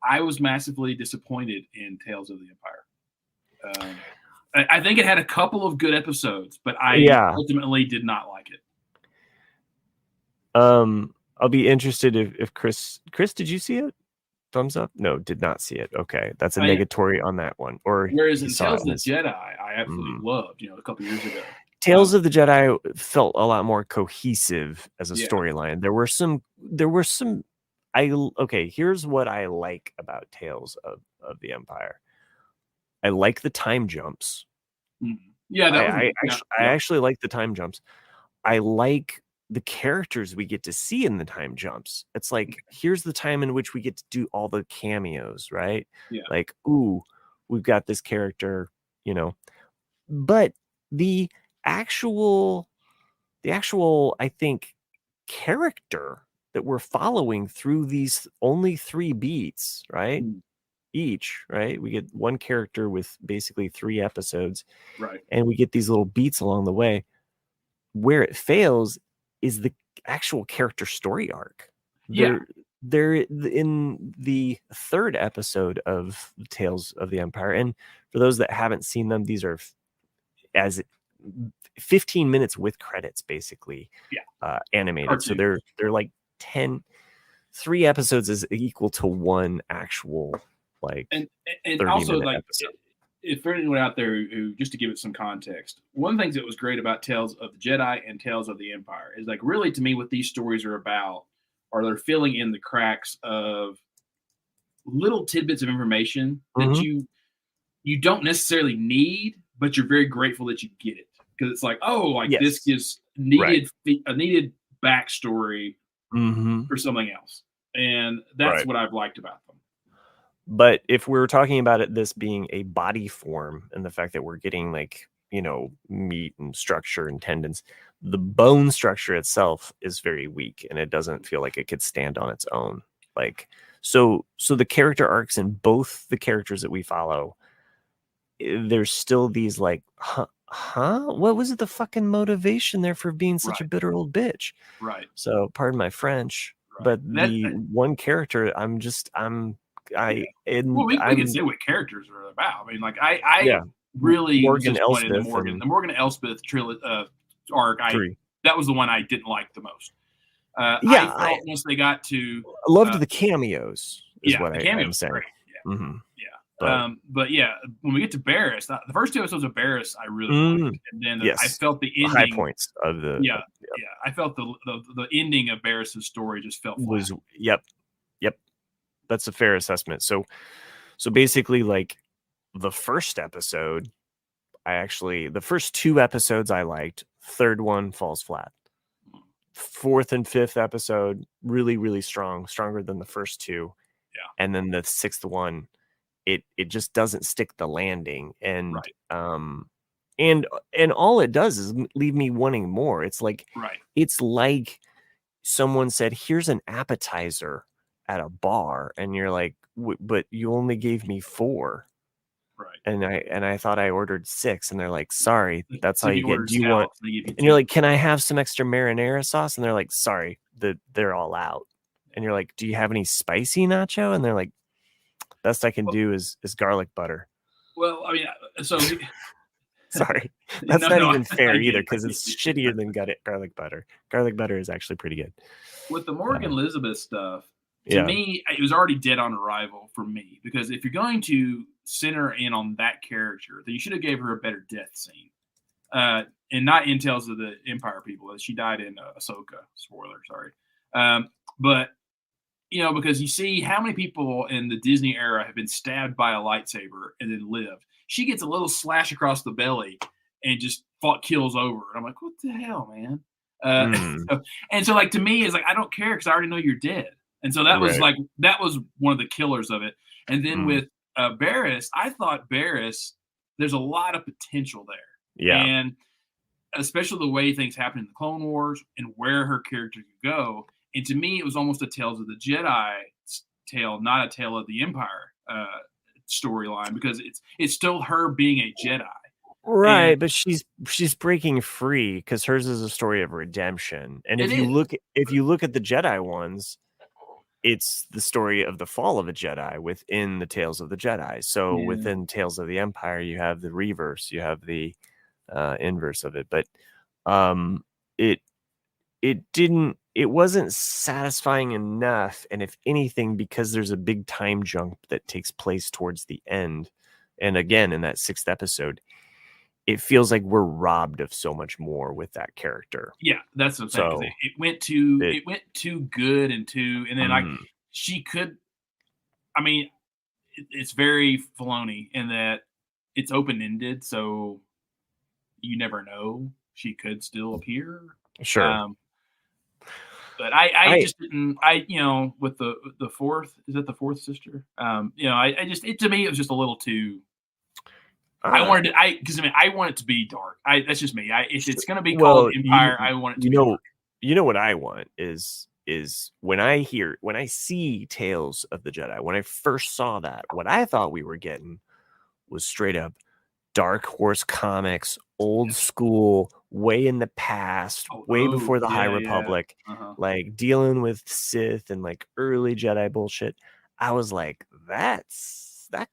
I was massively disappointed in Tales of the Empire. I think it had a couple of good episodes, but I ultimately did not like it. I'll be interested if Chris, did you see it? Thumbs up? No, did not see it. Okay, that's a negatory on that one. Or whereas in Tales of the Jedi, I absolutely loved. A couple years ago, Tales of the Jedi felt a lot more cohesive as a storyline. There were some. Here's what I like about Tales of the Empire. I like the time jumps. Yeah, I actually like the time jumps. I like the characters we get to see in the time jumps. It's like, here's the time in which we get to do all the cameos, right? Yeah. Like, ooh, we've got this character, but the actual, I think, character that we're following through these only 3 beats, right? Each, right? We get one character with basically 3 episodes, right? And we get these little beats along the way. Where it fails is the actual character story arc. They're in the 3rd episode of Tales of the Empire, and for those that haven't seen them, these are as 15 minutes with credits, basically, animated. Cartoon. So they're like 3 episodes is equal to 1 actual and also like episode. If for anyone out there who, just to give it some context, one of the things that was great about Tales of the Jedi and Tales of the Empire is, like, really, to me, what these stories are about are they're filling in the cracks of little tidbits of information that you don't necessarily need, but you're very grateful that you get it, because it's like, this gives a needed backstory for something else, and that's what I've liked about them. But if we're talking about this being a body form and the fact that we're getting, like, meat and structure and tendons, the bone structure itself is very weak, and it doesn't feel like it could stand on its own. Like, so the character arcs in both the characters that we follow, there's still these like, what was the fucking motivation there for being such a bitter old bitch? Right. So pardon my French, but one character, we can say what characters are about. I mean, like, I really Morgan disappointed in Elsbeth the Morgan Elsbeth arc. That was the one I didn't like the most. I felt once they got to, I loved the cameos. What I'm saying. Great. Yeah. Mm-hmm. Yeah. But yeah, when we get to Barriss, the first 2 episodes of Barriss, I really liked, and then I felt the ending, high points of the I felt the ending of Barriss's story just felt flat. Yep. That's a fair assessment. So basically, like, the first episode, the first 2 episodes I liked. 3rd one falls flat. 4th and 5th episode, really, really stronger than the first 2. Yeah. And then the 6th one, it just doesn't stick the landing. And and all it does is leave me wanting more. It's like it's like someone said, here's an appetizer at a bar, and you're like, but you only gave me 4. Right. And I thought I ordered 6, and they're like, sorry, that's all you get. Do you want? And you're like, can I have some extra marinara sauce? And they're like, sorry, they're all out. And you're like, do you have any spicy nacho? And they're like, best I can do is garlic butter. Well, I mean, so sorry, that's not even fair either, because it's shittier than garlic butter. Garlic butter is actually pretty good. With the Morgan Elizabeth stuff, to me, it was already dead on arrival for me, because if you're going to center in on that character, then you should have gave her a better death scene, and not in Tales of the Empire people. She died in Ahsoka. Spoiler, sorry. But because you see how many people in the Disney era have been stabbed by a lightsaber and then lived. She gets a little slash across the belly and just kills over. And I'm like, what the hell, man? So like, to me, it's like, I don't care, because I already know you're dead. And so that was one of the killers of it. And then with Barriss, I thought Barriss, there's a lot of potential there. Yeah. And especially the way things happen in the Clone Wars and where her character could go. And to me, it was almost a Tales of the Jedi tale, not a Tale of the Empire storyline, because it's still her being a Jedi. Right, but she's breaking free, because hers is a story of redemption. And if you look at the Jedi ones, it's the story of the fall of a Jedi within the Tales of the Jedi. So within Tales of the Empire, you have the reverse, you have the inverse of it. But it didn't it wasn't satisfying enough. And if anything, because there's a big time jump that takes place towards the end, and again in that 6th episode, it feels like we're robbed of so much more with that character. Yeah, that's what I'm saying. It went too good and then like she could. I mean, it's very Filoni in that it's open ended, so you never know. She could still appear. Sure. But I just didn't. With the 4th, is that the 4th sister? I just to me it was just a little too. I wanted to. I want it to be dark. That's just me. If it's going to be called Empire, I want it to be dark. You know what I want is when I see Tales of the Jedi. When I first saw that, what I thought we were getting was straight up Dark Horse comics, old school, way in the past, way before the High Republic, like dealing with Sith and like early Jedi bullshit. I was like, that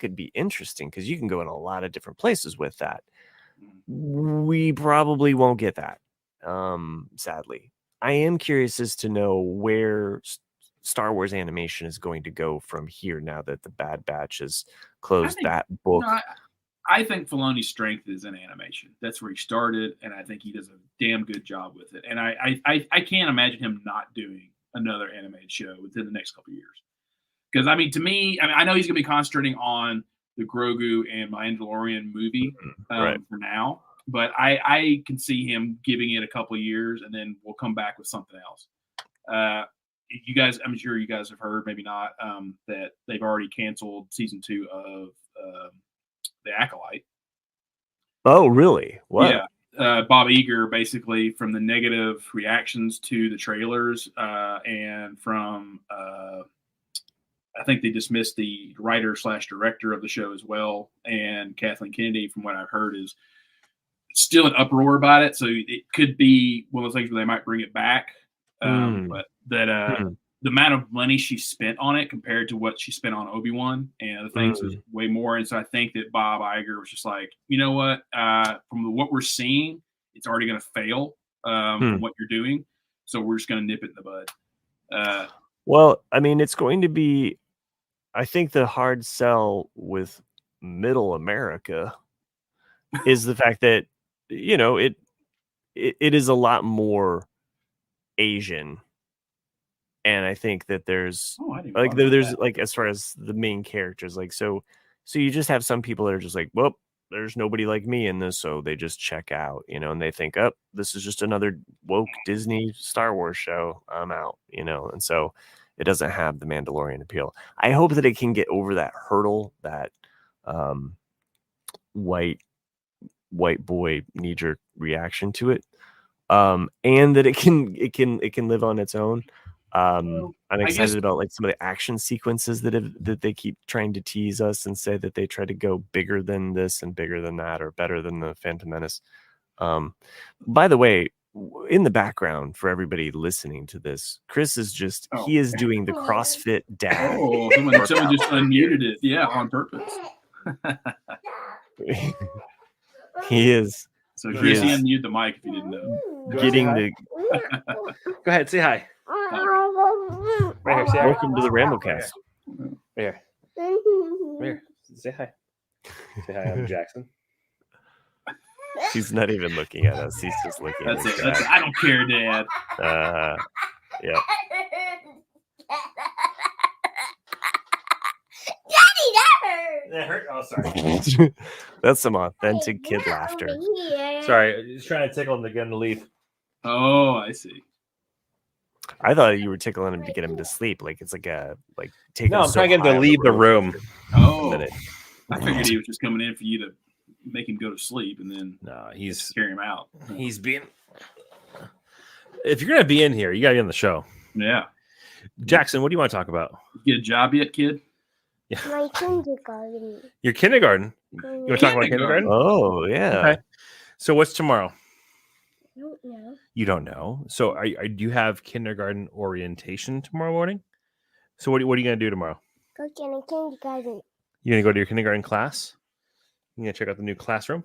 could be interesting because you can go in a lot of different places with that. We probably won't get that, sadly. I am curious as to know where Star Wars animation is going to go from here now that the Bad Batch has closed that book. I think Filoni's strength is in animation. That's where he started, and I think he does a damn good job with it. And I can't imagine him not doing another animated show within the next couple of years. Because, to me, I know he's going to be concentrating on the Grogu and Mandalorian movie for now. But I can see him giving it a couple of years, and then we'll come back with something else. You guys, I'm sure you guys have heard, maybe not, that they've already canceled season 2 of The Acolyte. Oh, really? What? Yeah. Bob Iger, basically, from the negative reactions to the trailers and from, I think they dismissed the writer/director of the show as well. And Kathleen Kennedy, from what I've heard, is still an uproar about it. So it could be one of those things where they might bring it back. But that the amount of money she spent on it compared to what she spent on Obi-Wan and other things was way more. And so I think that Bob Iger was just like, you know what, from what we're seeing, it's already going to fail from what you're doing. So we're just going to nip it in the bud. Well, it's going to be, I think the hard sell with middle America is the fact that, it is a lot more Asian. And I think that there's as far as the main characters, like, so you just have some people that are just like, well, there's nobody like me in this. So they just check out, and they think, oh, this is just another woke Disney Star Wars show. I'm out, and so it doesn't have the Mandalorian appeal. I hope that it can get over that hurdle, that white boy knee-jerk reaction to it, and that it can live on its own. I'm excited about like some of the action sequences that they keep trying to tease us and say that they try to go bigger than this and bigger than that, or better than the Phantom Menace. By the way, in the background for everybody listening to this, Chris is he is doing the CrossFit dad. Oh, someone just unmuted it. Yeah, on purpose. He is. So Chris, he unmuted the mic if you didn't know. Getting the. Go ahead, say hi. Right here, welcome to the Ramblecast. Right here. Say hi. Say hi, I'm Jackson. He's not even looking at us. He's just looking at us. I don't care, Dad. Yeah. That hurt. Oh, sorry. That's some authentic kid laughter. Sorry, he's trying to tickle him to get him to leave. Oh, I see. I thought you were tickling him to get him to sleep. Like it's taking. No, I'm trying to get him to leave the room. Oh, I figured he was just coming in for you to make him go to sleep, and then he's carry him out. He's being. If you're gonna be in here, you gotta be on the show. Yeah, Jackson, what do you want to talk about? You get a job yet, kid? Yeah. My kindergarten. Your kindergarten? You want to talk about kindergarten? Oh, yeah. Okay. So what's tomorrow? I don't know. You don't know. So do you have kindergarten orientation tomorrow morning? So what are you going to do tomorrow? Go to a kindergarten. You're going to go to your kindergarten class? You're going to check out the new classroom?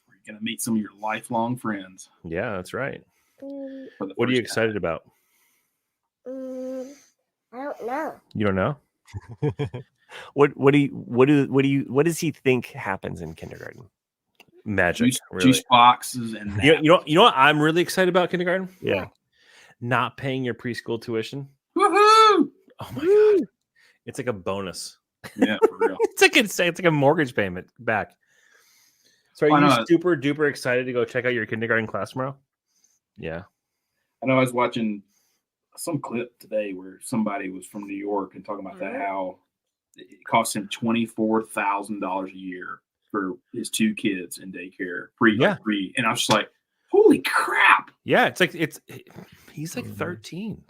You're going to meet some of your lifelong friends. Yeah, that's right. What are you excited about? don't know. You don't know? What does he think happens in kindergarten? Magic, juice boxes and you know what I'm really excited about kindergarten? Yeah. Not paying your preschool tuition. Woohoo! Oh my god. It's like a bonus. Yeah, for real. It's like a mortgage payment back. So are you super duper excited to go check out your kindergarten class tomorrow? Yeah. I know I was watching some clip today where somebody was from New York and talking about that, how it costs him $24,000 a year for his 2 kids in daycare, free. And I was just like, holy crap. Yeah, he's like 13.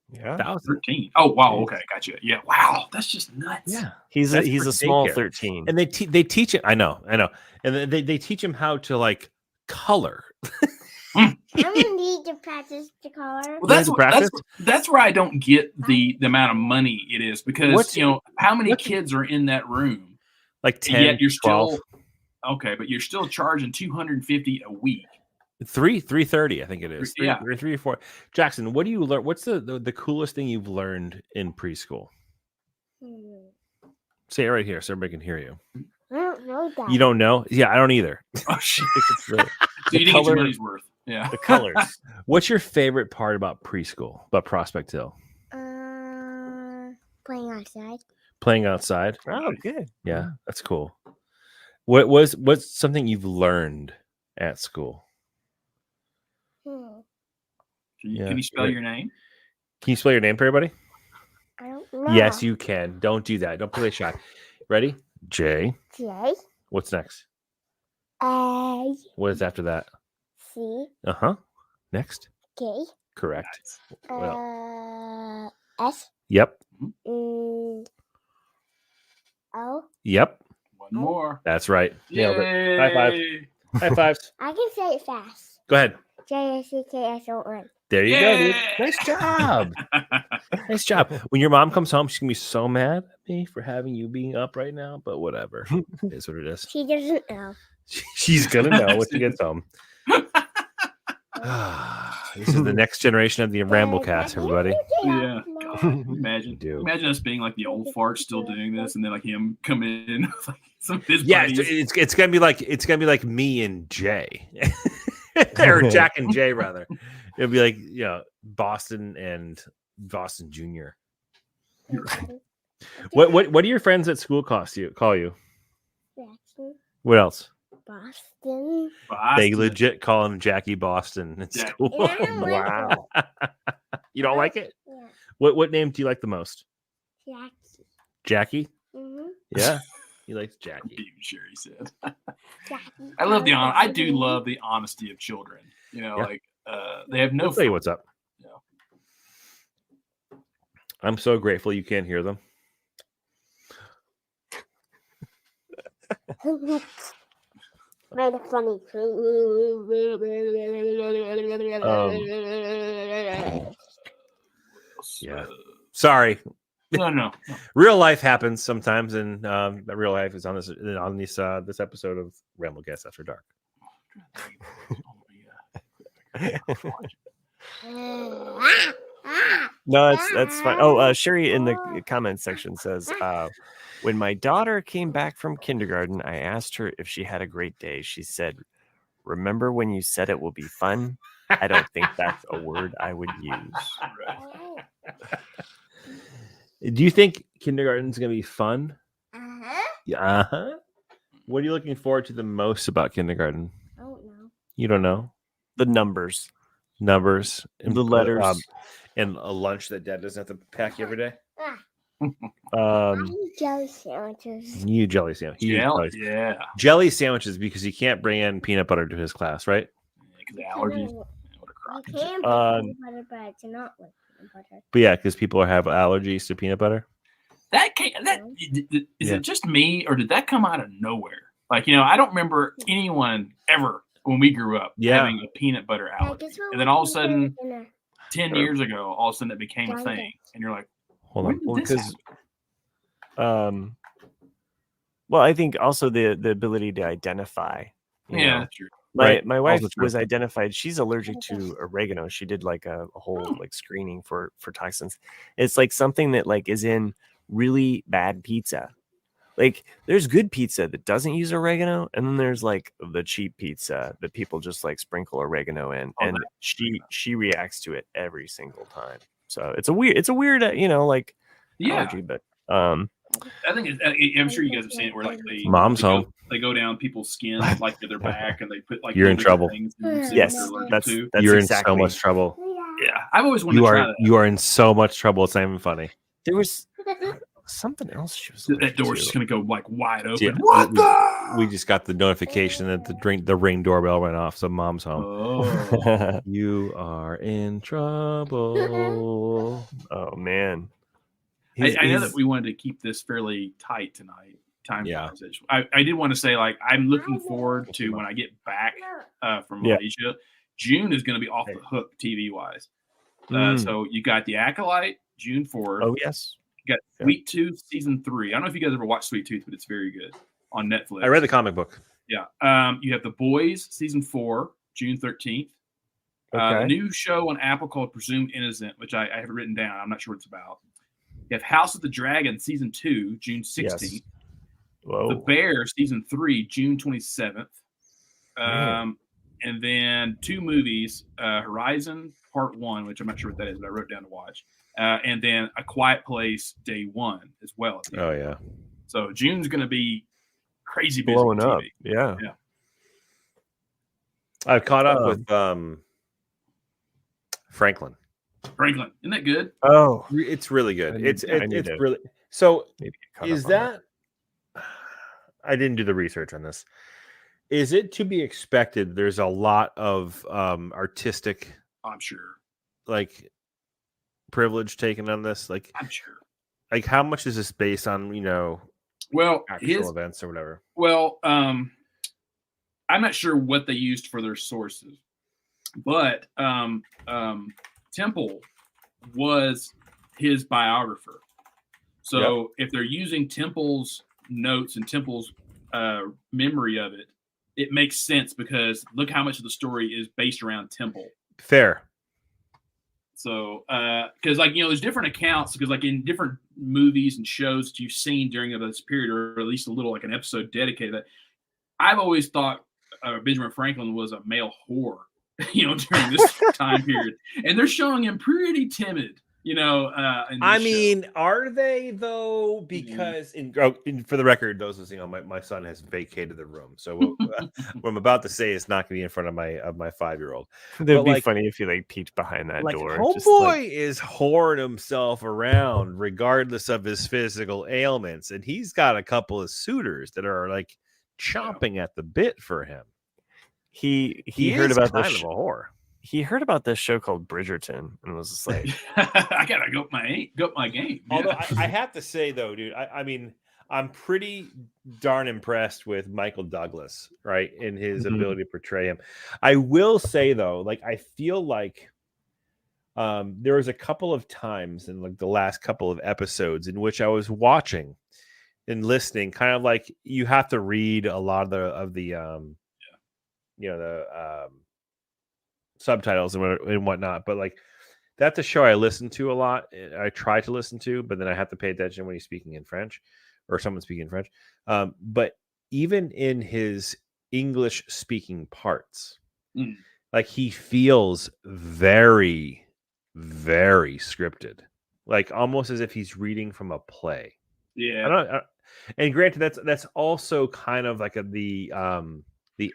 Yeah, 13. Oh wow, okay, gotcha. Yeah, wow, that's just nuts. Yeah, he's a small 13, and they teach it. I know, and they teach him how to like color. I'm gonna need to practice the color. Well, that's where I don't get the amount of money it is, because how many kids are in that room? Like 10. Yet you're 12. still okay, but you're still charging $250 a week. $330, I think it is. 3 or 4. Jackson, what do you learn? What's the coolest thing you've learned in preschool? Say it right here so everybody can hear you. I don't know that. You don't know? Yeah, I don't either. Oh shit! So you didn't get your money's worth. Yeah. The colors. What's your favorite part about preschool? About Prospect Hill? Playing outside. Playing outside. Oh, good. Yeah, that's cool. What's something you've learned at school? Can you spell your name? Can you spell your name for everybody? I don't know. Yes, you can. Don't do that. Don't play shy. Ready? J. J. What's next? A. What is after that? C. Next. K. Correct. S. Yep. O. Yep. One more. That's right. Nailed it. High five. High fives. I can say it fast. Go ahead. JACKSON. There you go, dude. Nice job. Nice job. When your mom comes home, she's gonna be so mad at me for having you being up right now, but whatever. It is what it is. She doesn't know. She's gonna know when she gets home. This is the next generation of the Ramblecast, everybody. Yeah. Imagine us being like the old farts still doing this, and then like him coming in with like some of his buddies. It's gonna be like me and Jay. Or Jack and Jay, rather. It'll be like, Boston and Boston Jr. What do your friends at school call you? Jackson. What else? Boston. They legit call him Jackie Boston at school. Yeah, Wow. You don't like it? Yeah. What name do you like the most? Jackie. Jackie? Mm-hmm. Yeah. He likes Jackie. Even Sherry said. Jackie. I do love the honesty of children. Like they have no. I'll tell you what's up. Yeah. I'm so grateful you can't hear them. Made a funny. Yeah. Sorry. No. Real life happens sometimes, and real life is on this episode of Ramblecast After Dark. No, that's fine. Oh, Sherry in the comments section says, when my daughter came back from kindergarten, I asked her if she had a great day. She said, "Remember when you said it will be fun?" I don't think that's a word I would use. Do you think kindergarten's going to be fun? Uh-huh. What are you looking forward to the most about kindergarten? I don't know. You don't know? The numbers. And the letters. And a lunch that Dad doesn't have to pack every day? I eat jelly sandwiches. You jelly sandwich. Yeah. Jelly sandwiches because he can't bring in peanut butter to his class, right? Because allergies. You can put peanut butter, but it's not like peanut butter. But yeah, because people have allergies to peanut butter. Is it just me, or did that come out of nowhere? Like, I don't remember anyone ever when we grew up having a peanut butter allergy. And then all of a sudden, 10 years ago, all of a sudden it became a thing. And you're like, hold on. Because, well, I think also the ability to identify. That's true. My wife was identified. She's allergic to oregano. She did like a whole like screening for toxins. It's like something that like is in really bad pizza. Like there's good pizza that doesn't use oregano, and then there's like the cheap pizza that people just like sprinkle oregano in, and she reacts to it every single time. So it's a weird allergy, but I think I'm sure you guys have seen it where like they go down people's skin like their back and they put like you're in trouble. Yes, that's you're exactly. In so much trouble. Yeah, I've always wanted to try that. You are in so much trouble. It's not even funny. There was something else she was. That door's just gonna go like wide open. Yeah, what the? We just got the notification that the Ring doorbell went off, so Mom's home. Oh. You are in trouble. Oh man. I know that we wanted to keep this fairly tight tonight. I did want to say, like, I'm looking forward to when I get back from Malaysia. June is going to be off the hook TV wise. So you got The Acolyte, June 4th. Oh yes. You got Sweet Tooth season 3. I don't know if you guys ever watched Sweet Tooth, but it's very good on Netflix. I read the comic book. Yeah. You have The Boys season 4, June 13th. Okay. A new show on Apple called Presumed Innocent, which I have written down. I'm not sure what it's about. You have House of the Dragon season 2, June 16th. Yes. Whoa. The Bear season 3, June 27th. And then 2 movies, Horizon Part 1, which I'm not sure what that is, but I wrote down to watch. And then A Quiet Place Day 1 as well. Oh, yeah. So June's going to be crazy busy. Blowing up. TV. Yeah. I've caught up with Franklin. Isn't that good? Oh, it's really good. It's really so. Is that? I didn't do the research on this. Is it to be expected? There's a lot of artistic. I'm sure. Like privilege taken on this. Like I'm sure. Like how much is this based on? Actual events or whatever. Well, I'm not sure what they used for their sources, but Temple was his biographer. So if they're using Temple's notes and Temple's memory of it, it makes sense because look how much of the story is based around Temple. Fair. So, because there's different accounts because like in different movies and shows that you've seen during this period, or at least a little like an episode dedicated to that. I've always thought Benjamin Franklin was a male whore. During this time period, and they're showing him pretty timid. I mean, are they though? Because for the record, those listening, my son has vacated the room, so what I'm about to say is not going to be in front of my 5-year-old. It'd be funny if you peeked behind that door. Homeboy is whoring himself around, regardless of his physical ailments, and he's got a couple of suitors that are like chomping at the bit for him. He heard about this kind of a whore. He heard about this show called Bridgerton and was just like, I gotta go up my game. Although I have to say though, dude, I mean, I'm pretty darn impressed with Michael Douglas, right, in his ability to portray him. I will say though, like I feel like there was a couple of times in like the last couple of episodes in which I was watching and listening, kind of like you have to read a lot of the subtitles and whatnot, but like that's a show I listen to a lot. I try to listen to, but then I have to pay attention when he's speaking in French or someone speaking in French. But even in his English speaking parts, like he feels very, very scripted, like almost as if he's reading from a play. Yeah. And granted, that's also kind of like the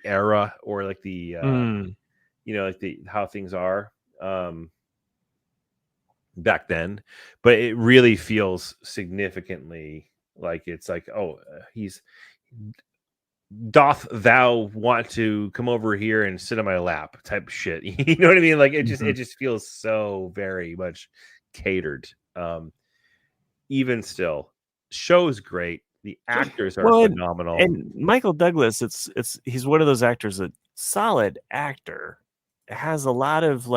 era or like the like the how things are back then, but it really feels significantly like it's like doth thou want to come over here and sit on my lap type shit. You know what I mean? Like it just feels so very much catered. Even still, show's great. The actors are phenomenal. And Michael Douglas, he's one of those actors that solid actor, has a lot of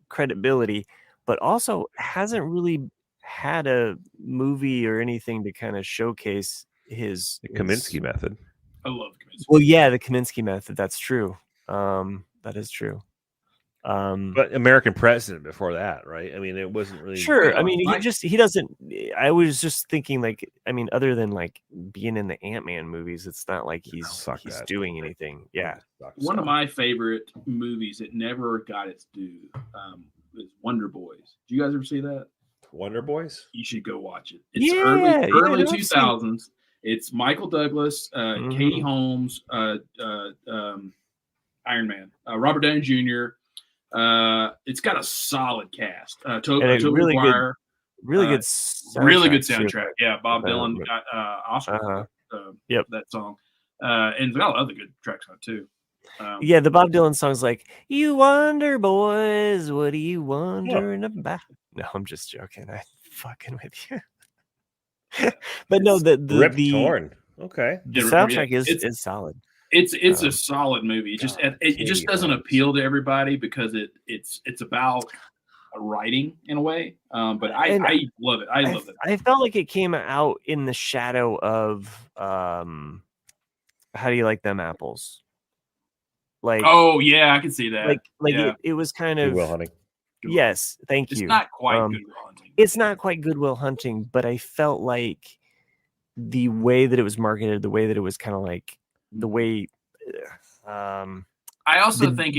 credibility, but also hasn't really had a movie or anything to kind of showcase his Kaminsky method. I love Kaminsky. Well, yeah, the Kaminsky method. That's true. That is true. But American President before that, right? I mean, it wasn't really sure. I mean, he doesn't. I was just thinking, like, I mean, other than like being in the Ant-Man movies, it's not like he's doing anything. Yeah. One of my favorite movies that never got its due is Wonder Boys. Do you guys ever see that? Wonder Boys? You should go watch it. It's early 2000s. It's Michael Douglas, Katie Holmes, Iron Man, Robert Downey Jr. It's got a solid cast. Toby really Maguire, really good soundtrack. Yeah, Bob Dylan got Oscar. That song, and it's got other good tracks on it too. The Bob Dylan song's like, "You wonder boys, what are you wondering about?" No, I'm just joking. I'm fucking with you. But no, the Torn. Okay, the soundtrack is solid. It's a solid movie. It just doesn't appeal to everybody because it's about writing in a way. But I love it. I love it. I felt like it came out in the shadow of How Do You Like Them Apples? Like, oh yeah, I can see that. It was kind of Good Will Hunting. Yes, thank you. It's not quite Good Will Hunting. It's not quite Good Will Hunting, but I felt like the way that it was marketed, the way that it was kind of like the way. I also think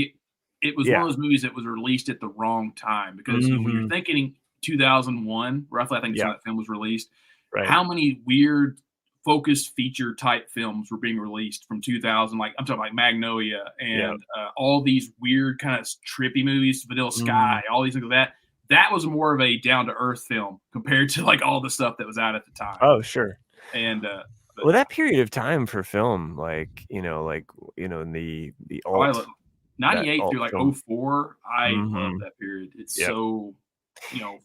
it was one of those movies that was released at the wrong time because when you're thinking 2001, roughly, I think that's when that film was released. Right. How many weird focused feature type films were being released from 2000? Like I'm talking like Magnolia and all these weird kind of trippy movies, Vanilla Sky, all these things like that. That was more of a down to earth film compared to like all the stuff that was out at the time. Oh, sure. And well, that period of time for film, in the alt, 98 through like 04, I love that period. It's so,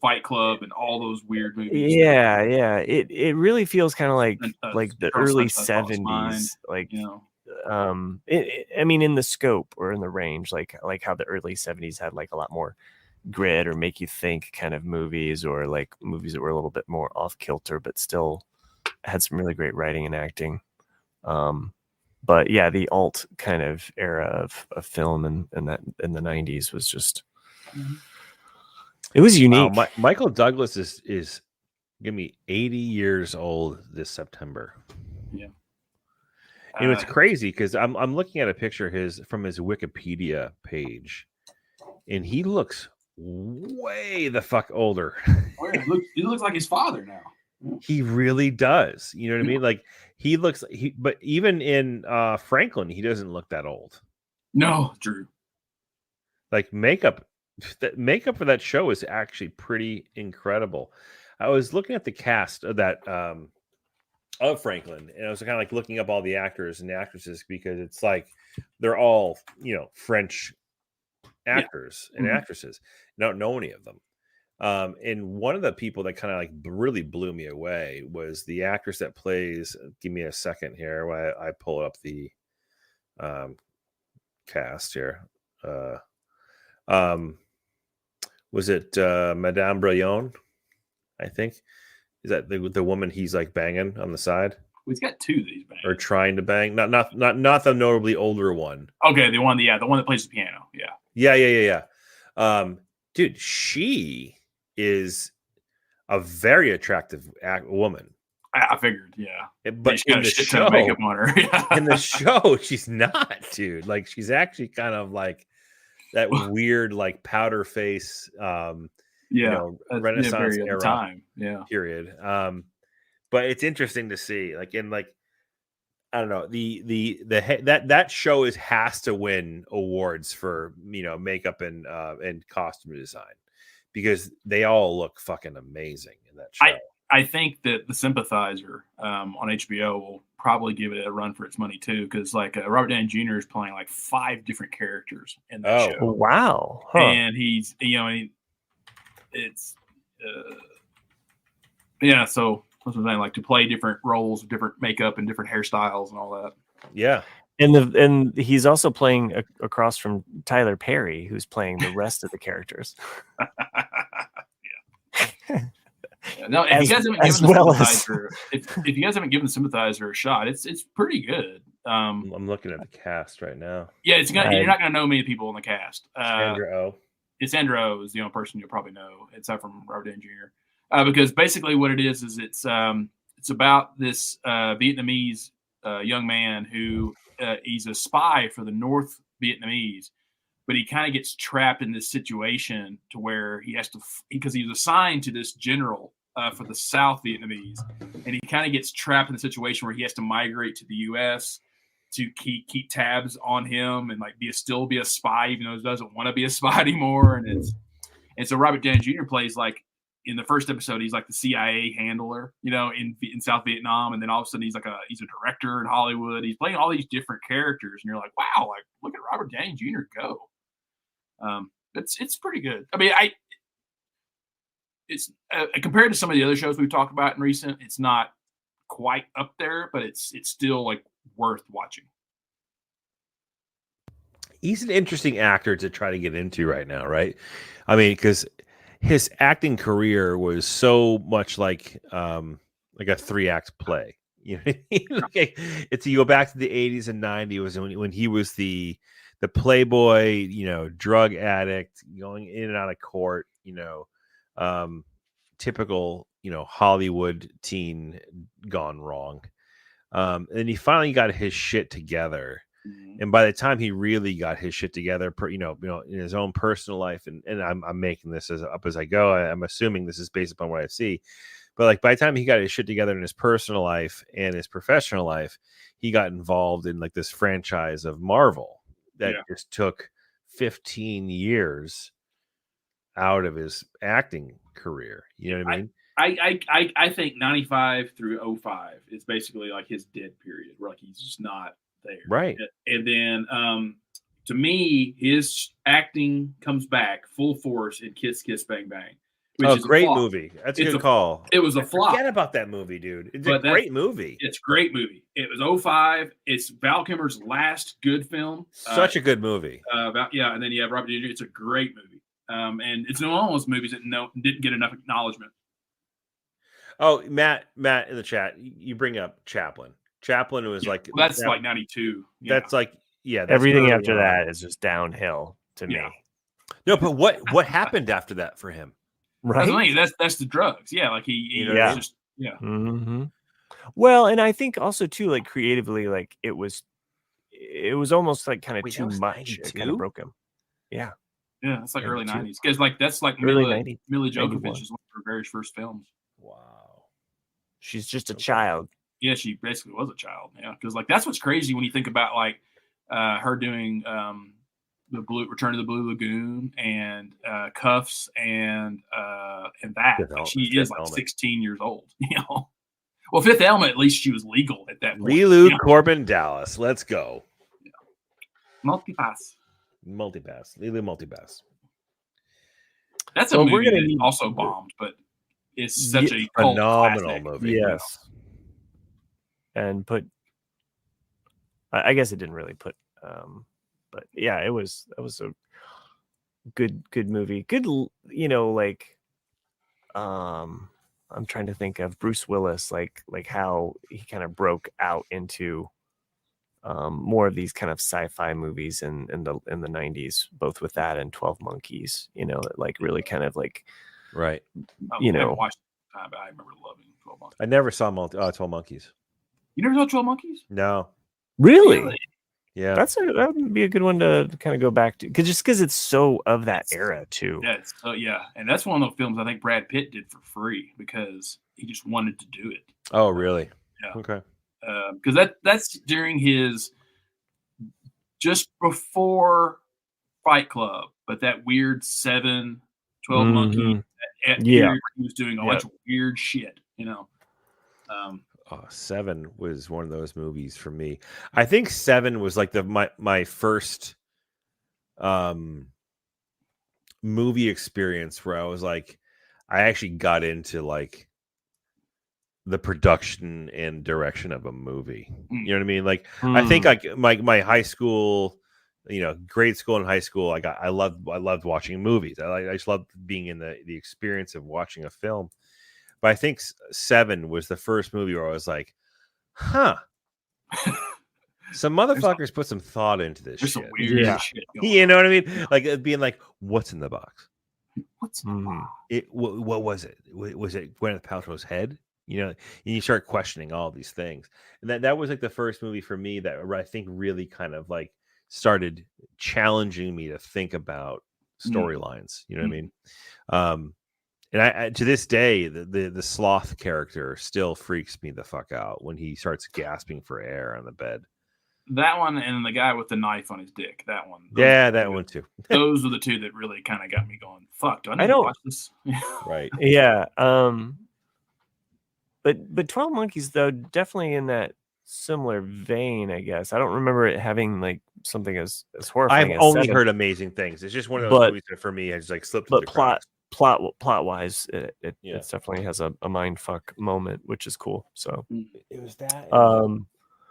Fight Club and all those weird movies. Yeah. It really feels kind of like the early 70s, I mean, in the scope or in the range, like how the early 70s had like a lot more grit or make you think kind of movies, or like movies that were a little bit more off kilter, but still had some really great writing and acting. But yeah, the alt kind of era of film and that in the 90s was just it was unique. Michael Douglas is gonna be 80 years old this September. Yeah. It's crazy because I'm looking at a picture from his Wikipedia page, and he looks way the fuck older. He looks like his father now. He really does. You know what I mean? Like but even in Franklin, he doesn't look that old. No, Drew. Like makeup for that show is actually pretty incredible. I was looking at the cast of that of Franklin, and I was kind of like looking up all the actors and actresses because it's like they're all French actors and actresses. I don't know any of them. And one of the people that kind of like really blew me away was the actress that plays. Give me a second here while I pull up the cast here. Was it Madame Brillion? I think is that the woman he's like banging on the side. Well, he's got two of these banging. Or trying to bang. Not the notably older one. Okay, the one that plays the piano. Yeah. Dude, she is a very attractive woman. I figured, yeah. But in the show, makeup on her. In the show, she's not, dude. Like she's actually kind of like that weird, like powder face, Renaissance era time, period. But it's interesting to see, like in like I don't know that show has to win awards for makeup and costume design because they all look fucking amazing in that show. I think that The Sympathizer on HBO will probably give it a run for its money too, because like Robert Downey Jr. is playing like 5 different characters in that show. Wow! And he's it's so. That's what I'm saying, like to play different roles, different makeup, and different hairstyles, and all that. Yeah, and he's also playing across from Tyler Perry, who's playing the rest of the characters. No, if you guys haven't given The Sympathizer a shot, it's pretty good. I'm looking at the cast right now. Yeah, you're not gonna know many people in the cast. Sandra Oh. It's Sandra Oh is the only person you'll probably know, aside from Robert Downey Jr. Because basically what it is it's about this Vietnamese young man who he's a spy for the North Vietnamese, but he kind of gets trapped in this situation to where he has to, because he was assigned to this general for the South Vietnamese, and he kind of gets trapped in a situation where he has to migrate to the U.S. to keep tabs on him and like still be a spy, even though he doesn't want to be a spy anymore. And so Robert Downey Jr. plays like in the first episode, he's like the CIA handler, in South Vietnam, and then all of a sudden he's a director in Hollywood. He's playing all these different characters, and you're like, wow, like look at Robert Downey Jr. go. It's pretty good. I mean, it's compared to some of the other shows we've talked about in recent, it's not quite up there, but it's still like worth watching. He's an interesting actor to try to get into right now, right? I mean, because his acting career was so much like a 3-act play. You know, it's you go back to the 80s and 90s when he was the playboy, drug addict, going in and out of court, typical, Hollywood teen gone wrong. And he finally got his shit together. Mm-hmm. And by the time he really got his shit together, in his own personal life, and I'm making this up as I go. I'm assuming this is based upon what I see. But like by the time he got his shit together in his personal life and his professional life, he got involved in like this franchise of Marvel that just took 15 years out of his acting career. You know what I mean? I think 95 through 05 is basically like his dead period, where like he's just not there. Right. And then to me, his acting comes back full force in Kiss Kiss Bang Bang. Which is great movie. That's a good call. It was a flop. Forget about that movie, dude. It's a great movie. It's a great movie. It was 05. It's Val Kilmer's last good film. Such a good movie. And then you have Robert Downey Jr. It's a great movie. And it's one of those movies that didn't get enough acknowledgement. Oh, Matt in the chat, you bring up Chaplin. Chaplin was like that's like 92. Yeah. That's like that's everything after that is just downhill to me. No, but what happened after that for him? Right. That's the drugs. Yeah, like he just Mm-hmm. Well, and I think also too, like creatively, like it was almost like kind of too much. It kind of broke him. Yeah. Yeah, it's like early 90s. Because like that's like early Mila Jovovich is one of her very first films. Wow. She's just a child. Yeah, she basically was a child. Yeah, because like that's what's crazy when you think about like her doing the Return to the Blue Lagoon and Cuffs and that. Like, she is like 16 years old. Well, Fifth Element, at least she was legal at that point. Lelu Corbin Dallas. Let's go. Yeah. Multipass. Lelu Multipass. That's a movie that also bombed, but it's such a phenomenal movie. Yes. And I guess it didn't really put but yeah, it was a good movie. Good, like I'm trying to think of Bruce Willis, like how he kind of broke out into more of these kind of sci-fi movies in the 90s, both with that and 12 Monkeys, like really kind of like right. I never watched it, but I remember loving 12 Monkeys. I never saw 12 Monkeys. You never saw 12 Monkeys? No. Really? Yeah, that would be a good one to kind of go back to, because it's so of that era too. Yeah, and that's one of those films I think Brad Pitt did for free because he just wanted to do it. Oh, really? Yeah. Okay. Because that's during his just before Fight Club, but that weird 12 Monkeys. He was doing a bunch of weird shit. 7 was one of those movies for me. I think 7 was like my first movie experience where I was like, I actually got into like the production and direction of a movie. You know what I mean? Like I think like my high school, grade school and high school, I loved watching movies. I just loved being in the experience of watching a film. But I think 7 was the first movie where I was like, huh. Some motherfuckers put some thought into this shit. Some weird shit going you know what I mean? Like it being like, what's in the box? What's in the box? What was it? Was it Gwyneth Paltrow's head? You know, and you start questioning all these things. And that was like the first movie for me that I think really kind of like started challenging me to think about storylines. You know what I mean? And I to this day, the sloth character still freaks me the fuck out when he starts gasping for air on the bed. That one and the guy with the knife on his dick. That one. That one too. Those are the two that really kind of got me going. Fuck, do I need to watch this? Right. Yeah. But 12 Monkeys though, definitely in that similar vein, I guess. I don't remember it having like something as horrifying. I've only heard amazing things. It's just one of those movies that for me has like slipped. But plot wise, it definitely has a mind fuck moment, which is cool. So it was that.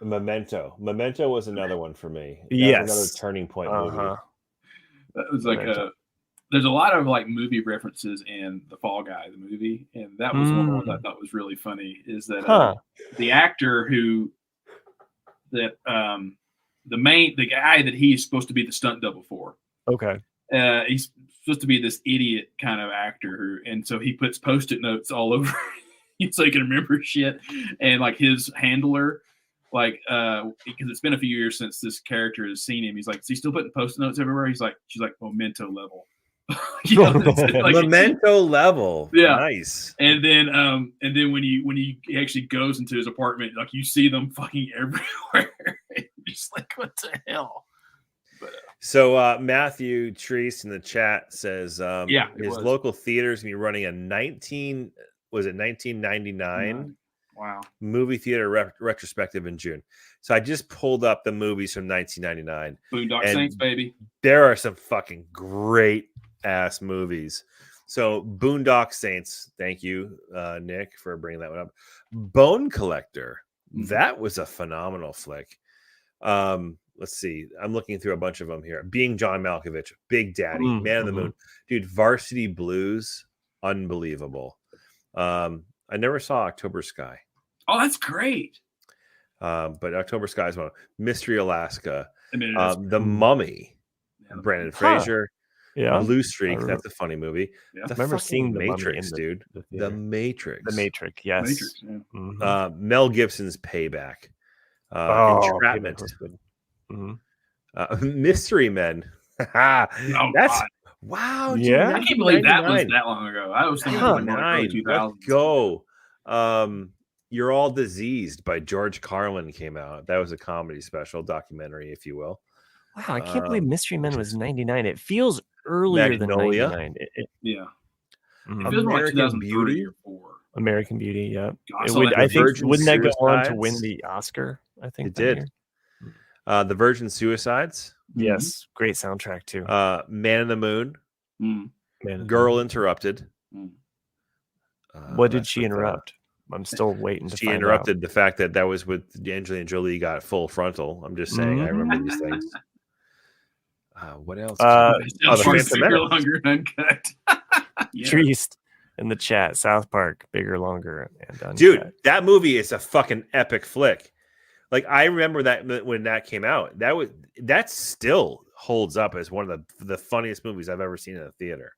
Memento was another one for me. Yes, another turning point movie. That was like there's a lot of like movie references in The Fall Guy, the movie, and that was one of the ones I thought was really funny. Is that the actor the guy that he's supposed to be the stunt double for? Okay, he's supposed to be this idiot kind of actor, and so he puts Post-it notes all over so he can remember shit, and like his handler. Like, because it's been a few years since this character has seen him. He's like, is he still putting Post-it notes everywhere? She's like, memento level. Like, memento level. Yeah. Nice. And then when he actually goes into his apartment, like you see them fucking everywhere. Just like, what the hell? But, so Matthew Treese in the chat says his local theater's gonna be running a 1999 wow movie theater retrospective in June. So I just pulled up the movies from 1999. Boondock Saints, baby. There are some fucking great ass movies. So Boondock Saints, thank you, Nick, for bringing that one up. Bone Collector, that was a phenomenal flick. Let's see. I'm looking through a bunch of them here. Being John Malkovich, Big Daddy, Man on the Moon, dude. Varsity Blues, unbelievable. I never saw October Sky. Oh, that's great. But October Sky is one. Mystery Alaska, The Mummy, Brandon Fraser, Blue Streak. That's a funny movie. Yeah. I remember seeing The Matrix, Mummy dude. The Matrix. The Matrix, yes. Matrix, yeah. Mel Gibson's Payback. Entrapment. Mystery Men. That's wow. Dude, yeah. I can't believe that was that long ago. I was thinking like early 2000s. Let's go. You're All Diseased by George Carlin came out. That was a comedy special documentary, if you will. Wow, I can't believe Mystery Men was 99. It feels earlier Magnolia. than 99. Yeah. It feels like American Beauty. American Beauty, yeah. I think wouldn't that go on to win the Oscar? I think it did. The Virgin Suicides. Yes, great soundtrack too. Man in the Moon. Girl Interrupted. What did she interrupt? I'm still waiting to she find interrupted the fact that was with Angelina Jolie got full frontal. I'm just saying, I remember these things. What else? Bigger, longer, and uncut. Treast in the chat. South Park, bigger, longer, and uncut. Dude, that movie is a fucking epic flick. Like I remember that when that came out, that still holds up as one of the funniest movies I've ever seen in a theater.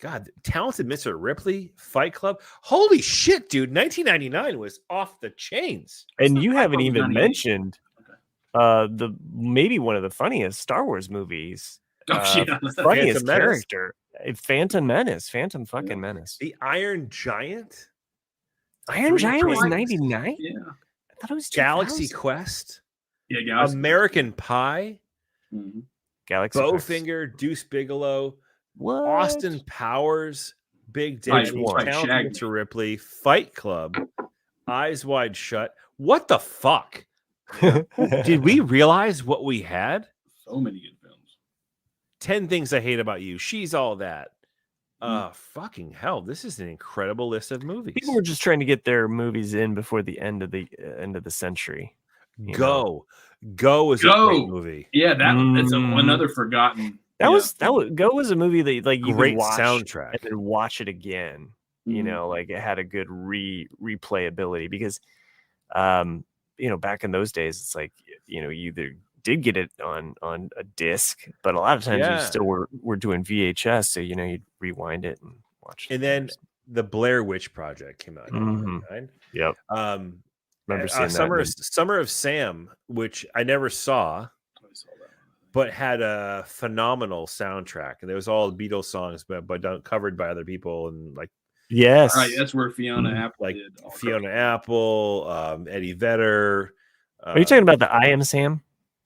God, Talented Mr. Ripley, Fight Club. Holy shit, dude. 1999 was off the chains. And you haven't even mentioned the maybe one of the funniest Star Wars movies. Funniest character. Phantom Menace. Phantom fucking Menace. The Iron Giant? Iron Giant was 99? Yeah. I thought it was 2000. Galaxy Quest. Yeah, Galaxy American Pie. Galaxy Bowfinger, Deuce Bigelow. What? Austin Powers, Big Daddy, Talented Mr. Ripley, Fight Club, Eyes Wide Shut. What the fuck? Did we realize what we had? So many good films. 10 Things I Hate About You. She's All That. Fucking hell! This is an incredible list of movies. People were just trying to get their movies in before the end of the century. Go is a great movie. Yeah, that's another forgotten. That was Go was a movie that like you great could watch soundtrack and then watch it again. You know, like it had a good replayability because back in those days, it's like, you either did get it on a disc, but a lot of times you still were doing VHS, so you'd rewind it and watch. And then the Blair Witch Project came out. Yep. Remember seeing Summer of Sam, which I never saw, but had a phenomenal soundtrack, and there was all the Beatles songs, but done, covered by other people, and like yes, right. That's where Fiona Apple did. Fiona Apple, Eddie Vedder. Are you talking about the I Am Sam?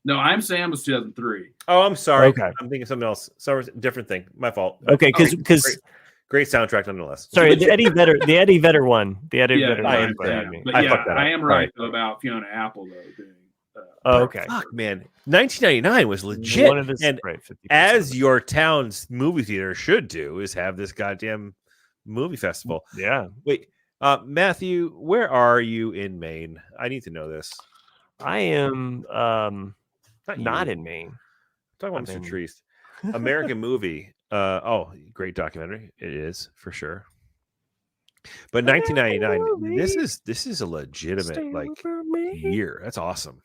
No, I Am Sam was 2003. Oh, I'm sorry. Okay. I'm thinking something else. Sorry, different thing. My fault. Okay, because great soundtrack nonetheless. Sorry, the Eddie Vedder one. The Eddie Vedder I one. I am right about Fiona Apple though. Okay. Fuck, man. 1999 was legit. One of the, and as your town's movie theater should do is have this goddamn movie festival. Yeah. Wait, Matthew, where are you in Maine? I need to know this. I am not in Maine. I'm talking about Mr. Trees. American movie. Great documentary. It is for sure. But 1999, this is a legitimate year. That's awesome.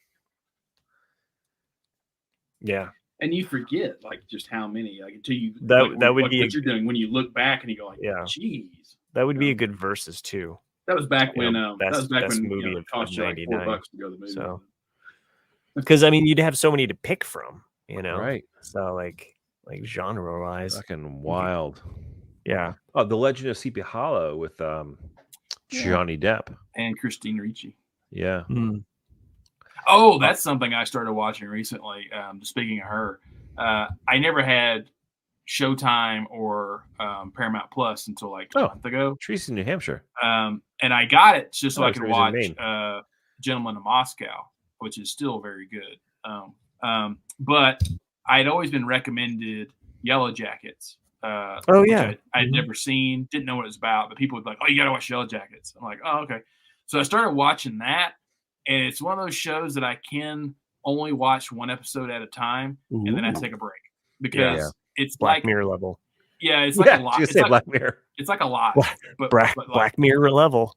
Yeah. And you forget just how many until you that would be what you're doing when you look back and you go geez. That would be a good versus too. That was back when best movie it cost you like $4 to go to the movie. So because you'd have so many to pick from, Right. So like genre wise. Fucking wild. Yeah. Oh, The Legend of Sleepy Hollow with Johnny Depp and Christine Ricci. Yeah. Oh, that's something I started watching recently. Speaking of her, I never had Showtime or Paramount Plus until like a month ago. She's in New Hampshire. And I got it just so I could watch Gentleman of Moscow, which is still very good. But I'd always been recommended Yellow Jackets. I'd never seen, didn't know what it was about, but people would like, oh, you got to watch Yellow Jackets. I'm like, oh, okay. So I started watching that. And it's one of those shows that I can only watch one episode at a time, and then I take a break because it's Black Mirror level. Yeah, it's like a lot. It's like Black Mirror. It's like a lot. Black Mirror level.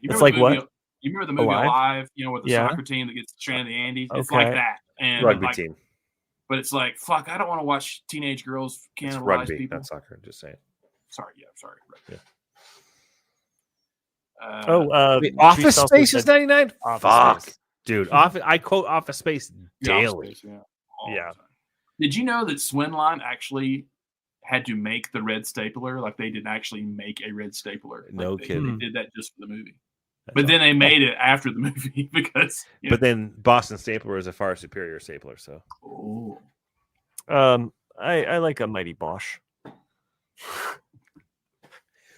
Yeah, it's like what? You remember the movie Alive? With the soccer team that gets stranded in the Andes. It's like that. And rugby team. But it's like, fuck, I don't want to watch teenage girls cannibalize people. Not soccer. Just saying. Sorry. Yeah. Office Space is 99. Fuck, dude. I quote Office Space daily. Office Space, yeah. Did you know that Swinline actually had to make the red stapler? Like they didn't actually make a red stapler. No kidding. They did that just for the movie. But then they made it after the movie because. But then Boston Stapler is a far superior stapler. So. I like a Mighty Bosch.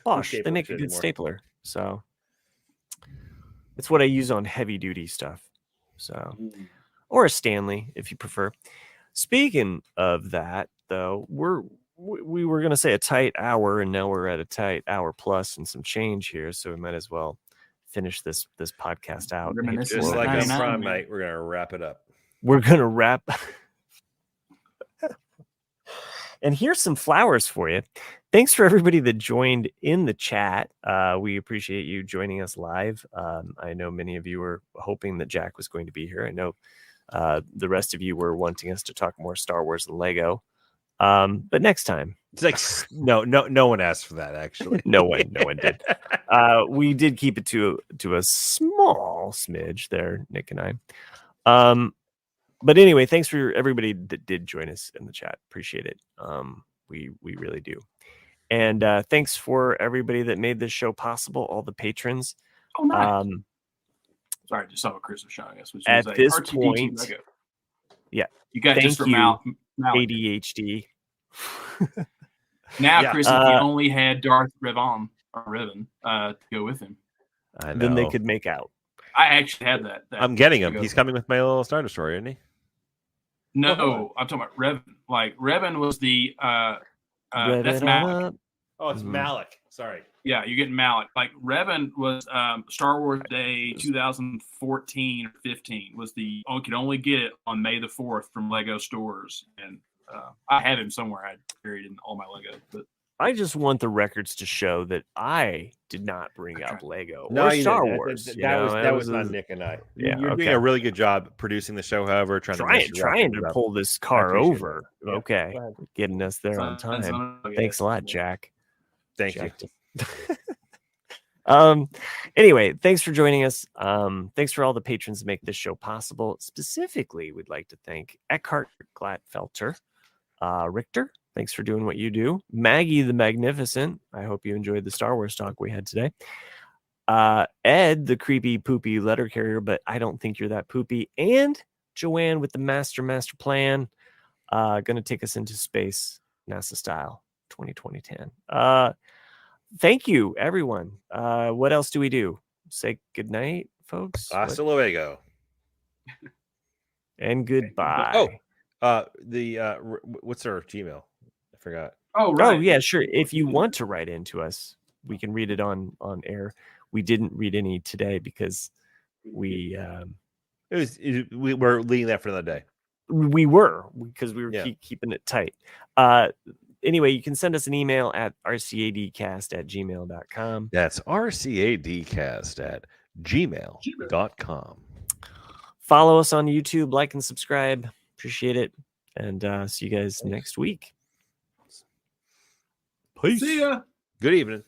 Bosch. They make a good stapler. So it's what I use on heavy duty stuff. So, or a Stanley if you prefer. Speaking of that, though, we were going to say a tight hour, and now we're at a tight hour plus and some change here. So we might as well finish this podcast out. Just like on Prime Night, we're going to wrap it up. We're going to wrap. And here's some flowers for you. Thanks for everybody that joined in the chat. We appreciate you joining us live. I know many of you were hoping that Jack was going to be here. I know the rest of you were wanting us to talk more Star Wars and Lego. But next time. It's like no one asked for that, actually. no one did. We did keep it to a small smidge there, Nick and I. But anyway, thanks for everybody that did join us in the chat. Appreciate it. We really do. And thanks for everybody that made this show possible, all the patrons. Oh, nice. Sorry, I just saw what Chris was showing us. Which at was this R2D2 point, Lego. Yeah. You got just for ADHD. Now, Chris, if you only had Darth Revan to go with him, then they could make out. I actually had that. I'm getting him. He's coming with my little Star Destroyer, isn't he? No, I'm talking about Revan. Like Revan was the that's Malik. Oh, it's Malik. Sorry. Yeah, you're getting Malik. Like Revan was Star Wars Day 2014 or 15 was the could only get it on May the 4th from Lego stores, and I have him somewhere. I buried in all my Lego, but I just want the records to show that I did not bring up Lego No, or you Star didn't. Wars. That was on Nick and I. Yeah, You're doing a really good job producing the show. However, trying to pull this car over. Yeah. Okay, getting us there on time. Thanks a lot, Jack. Thank you. Anyway, thanks for joining us. Thanks for all the patrons that make this show possible. Specifically, we'd like to thank Eckhart Glatfelter, Richter. Thanks for doing what you do. Maggie the Magnificent. I hope you enjoyed the Star Wars talk we had today. Ed, the creepy poopy letter carrier, but I don't think you're that poopy. And Joanne with the master plan. Gonna take us into space, NASA style, 2010. Thank you, everyone. What else do we do? Say goodnight, folks. Hasta luego. And goodbye. What's our Gmail? I forgot. Oh, right. Oh, yeah, sure. If you want to write into us, we can read it on air. We didn't read any today because we were leaving that for another day. We were keeping it tight. Anyway, you can send us an email at rcadcast@gmail.com. That's rcadcast@gmail.com. Follow us on YouTube, like and subscribe. Appreciate it. And see you guys next week. Peace. See ya. Good evening.